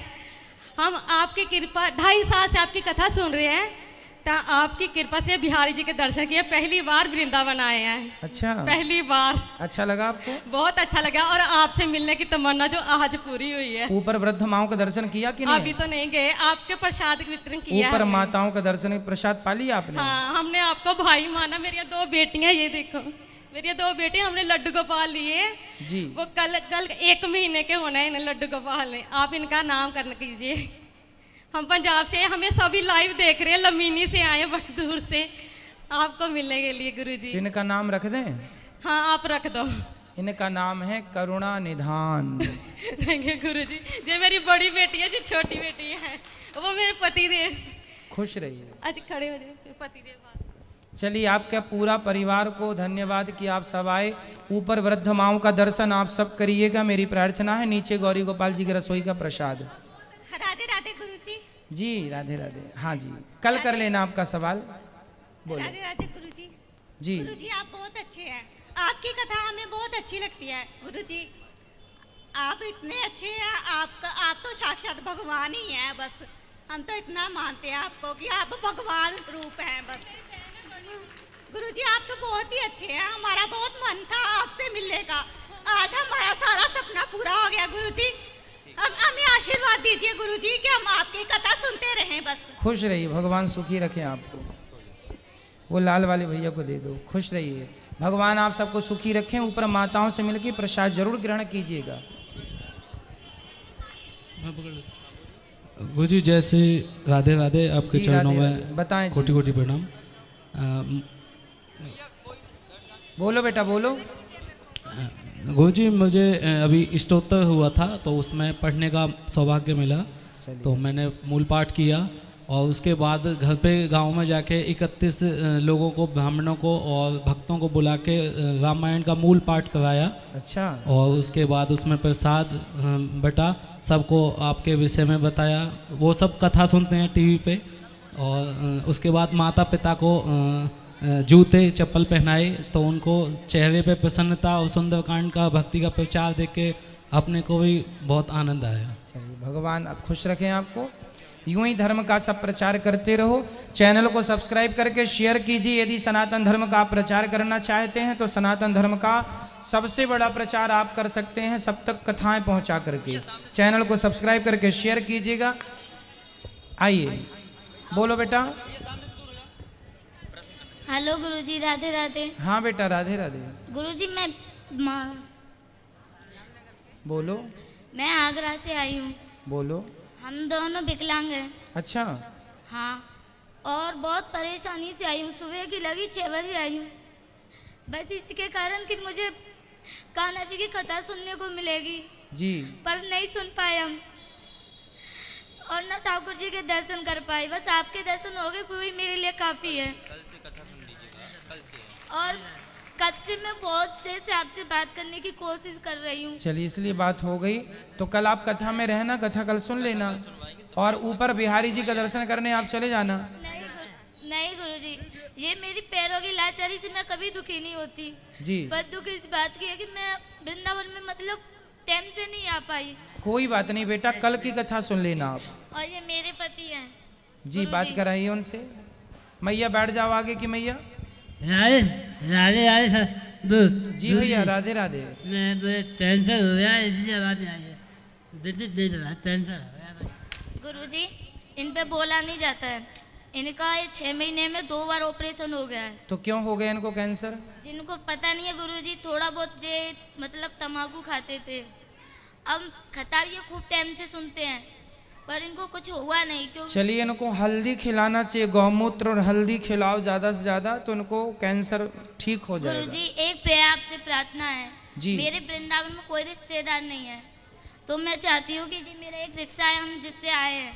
Speaker 13: हम आपकी कृपा 2.5 साल से आपकी कथा सुन रहे हैं, तो आपकी कृपा से बिहारी जी के दर्शन किए। पहली बार वृंदावन आए हैं।
Speaker 1: अच्छा।
Speaker 13: पहली बार।
Speaker 1: अच्छा लगा आपको?
Speaker 13: बहुत अच्छा लगा, और आपसे मिलने की तमन्ना जो आज पूरी हुई है।
Speaker 1: ऊपर वृद्ध माओं का दर्शन किया कि नहीं?
Speaker 13: अभी तो नहीं गए, आपके प्रसाद वितरण किया
Speaker 1: ऊपर
Speaker 13: हमने।
Speaker 1: माताओं का दर्शन, प्रसाद पा लिया आपने?
Speaker 13: हाँ, हमने आपको भाई माना। मेरी 2 बेटियां, ये देखो मेरी 2 बेटियां, हमने लड्डू गोपाल लिए
Speaker 1: जी।
Speaker 13: वो कल 1 महीने के होना है इन्हें लड्डू गोपाल ने। आप इनका नाम करने कीजिए। हम पंजाब से, हमें सभी लाइव देख रहे हैं, लमीनी से आए बड़ी दूर से आपको मिलने के लिए गुरुजी।
Speaker 1: तो इनका नाम रख दें?
Speaker 13: हाँ आप रख दो।
Speaker 1: इनका नाम है करुणा निधान।
Speaker 13: देखिए गुरुजी, जो मेरी बड़ी बेटी है, जो छोटी बेटी है वो मेरे पति देव।
Speaker 1: खुश रहिए।
Speaker 13: आज खड़े हो जाए पति देव।
Speaker 1: चलिए, आपके पूरा परिवार को धन्यवाद कि आप सब आए। ऊपर वृद्ध माओं का दर्शन आप सब करिएगा, मेरी प्रार्थना है। नीचे गौरी गोपाल जी की रसोई का प्रसाद।
Speaker 14: राधे राधे गुरुजी।
Speaker 1: जी राधे राधे। हाँ जी, कल कर लेना आपका सवाल। बोलो।
Speaker 14: राधे राधे गुरुजी।
Speaker 1: जी।
Speaker 14: गुरुजी आप बहुत अच्छे हैं, आपकी कथा हमें बहुत अच्छी लगती है गुरुजी। आप इतने अच्छे हैं, आप तो साक्षात भगवान ही हैं। बस हम तो इतना मानते हैं आपको कि आप भगवान रूप हैं। बस गुरुजी आप तो बहुत ही अच्छे हैं, हमारा बहुत मन था आपसे मिलने का, आज हमारा सारा सपना पूरा हो गया गुरुजी। हमें आशीर्वाद दीजिए गुरुजी कि हम आपकी कथा सुनते रहें। बस
Speaker 1: खुश रहिए, भगवान सुखी रखें आपको। वो लाल वाले भैया को दे दो। खुश रहिए, भगवान आप सबको सुखी रखें। ऊपर माताओं से मिलकर प्रसाद जरूर ग्रहण कीजिएगा।
Speaker 15: गुरुजी जैसे राधे राधे, आपके
Speaker 1: जी,
Speaker 15: चरणों
Speaker 1: राधे
Speaker 15: में
Speaker 1: राधे। बताएं जी।
Speaker 15: कोटि कोटि प्रणाम।
Speaker 1: बोलो बेटा बोलो।
Speaker 15: गुरुजी मुझे अभी स्तोत्र हुआ था तो उसमें पढ़ने का सौभाग्य मिला, तो मैंने मूल पाठ किया और उसके बाद घर पे गांव में जाके 31 लोगों को, ब्राह्मणों को और भक्तों को बुला के रामायण का मूल पाठ कराया।
Speaker 1: अच्छा।
Speaker 15: और उसके बाद उसमें प्रसाद बटा, सबको आपके विषय में बताया। वो सब कथा सुनते हैं टीवी पे। और उसके बाद माता पिता को जूते चप्पल पहनाए तो उनको चेहरे पे प्रसन्नता और सुंदरकांड का, भक्ति का प्रचार देख के अपने को भी बहुत आनंद आया।
Speaker 1: चलिए, भगवान अब खुश रखें आपको। यूं ही धर्म का सब प्रचार करते रहो। चैनल को सब्सक्राइब करके शेयर कीजिए। यदि सनातन धर्म का आप प्रचार करना चाहते हैं तो सनातन धर्म का सबसे बड़ा प्रचार आप कर सकते हैं, सब तक कथाएं पहुंचा करके। चैनल को सब्सक्राइब करके शेयर कीजिएगा। आइए बोलो बेटा।
Speaker 10: हेलो गुरुजी, राधे राधे।
Speaker 1: हाँ बेटा राधे राधे।
Speaker 10: गुरुजी मैं
Speaker 1: बोलो।
Speaker 10: मैं आगरा से आई हूँ।
Speaker 1: बोलो।
Speaker 10: हम दोनों विकलांग हैं।
Speaker 1: अच्छा।
Speaker 10: हाँ, और बहुत परेशानी से आई हूँ। सुबह की लगी 6 बजे आई हूँ, बस इसके कारण कि मुझे कान्हा जी की कथा सुनने को मिलेगी
Speaker 1: जी,
Speaker 10: पर नहीं सुन पाए हम, और न ठाकुर जी के दर्शन कर पाए। बस आपके दर्शन हो गए, वही मेरे लिए काफ़ी है। और कब से मैं बहुत देर से आपसे बात करने की कोशिश कर रही हूँ।
Speaker 1: चलिए इसलिए बात हो गई, तो कल आप कथा में रहना, कथा कल सुन लेना, और ऊपर बिहारी जी का दर्शन करने आप चले जाना।
Speaker 10: नहीं गुरुजी, ये मेरी पैरों की लाचारी से मैं कभी दुखी नहीं होती
Speaker 1: जी।
Speaker 10: बस दुख इस बात की है कि मैं वृंदावन में मतलब टाइम से नहीं आ पाई।
Speaker 1: कोई बात नहीं बेटा, कल की कथा सुन लेना आप।
Speaker 10: और ये मेरे पति हैं
Speaker 1: जी, बात कराइए उनसे। मैया बैठ जाओ आगे की मैया।
Speaker 16: राधे राधे राधे सर।
Speaker 1: जी भैया, राधे राधे।
Speaker 16: मैं टेंशन हो गया इसलिए राधे आइए, नहीं रहा टेंशन हो गया।
Speaker 10: गुरुजी, इन पे बोला नहीं जाता है, इनका 6 महीने में 2 बार ऑपरेशन हो गया है।
Speaker 1: तो क्यों हो गया इनको कैंसर?
Speaker 10: जिनको पता नहीं है गुरुजी, थोड़ा बहुत जे मतलब तम्बाकू खाते थे, अब खता ये खूब टाइम से सुनते हैं पर इनको कुछ हुआ नहीं। क्यों?
Speaker 1: चलिए इनको हल्दी खिलाना चाहिए, गौमूत्र और हल्दी खिलाओ ज़्यादा से ज़्यादा, तो इनको कैंसर ठीक हो जाएगा।
Speaker 10: गुरुजी, एक प्रेम आपसे प्रार्थना है
Speaker 1: जी।
Speaker 10: मेरे वृंदावन में कोई रिश्तेदार नहीं है, तो मैं चाहती हूँ कि जी मेरा एक रिक्शा है, हम जिससे आए हैं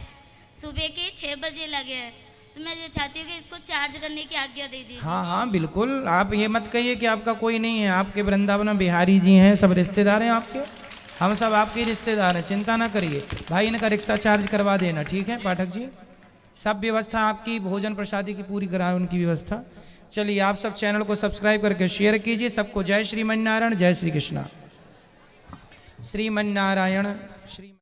Speaker 10: सुबह के 6 बजे लगे हैं, तो मैं ये चाहती हूँ कि इसको चार्ज करने की आज्ञा दे दीजिए।
Speaker 1: हाँ हाँ बिल्कुल, आप ये मत कहिए कि आपका कोई नहीं है, आपके वृंदावन में बिहारी जी हैं, सब रिश्तेदार हैं आपके, हम सब आपके रिश्तेदार हैं, चिंता ना करिए भाई। इनका रिक्शा चार्ज करवा देना, ठीक है पाठक जी? सब व्यवस्था आपकी, भोजन प्रसादी की पूरी करा उनकी व्यवस्था। चलिए आप सब चैनल को सब्सक्राइब करके शेयर कीजिए। सबको जय श्रीमन नारायण, जय श्री कृष्णा। श्रीमन नारायण श्री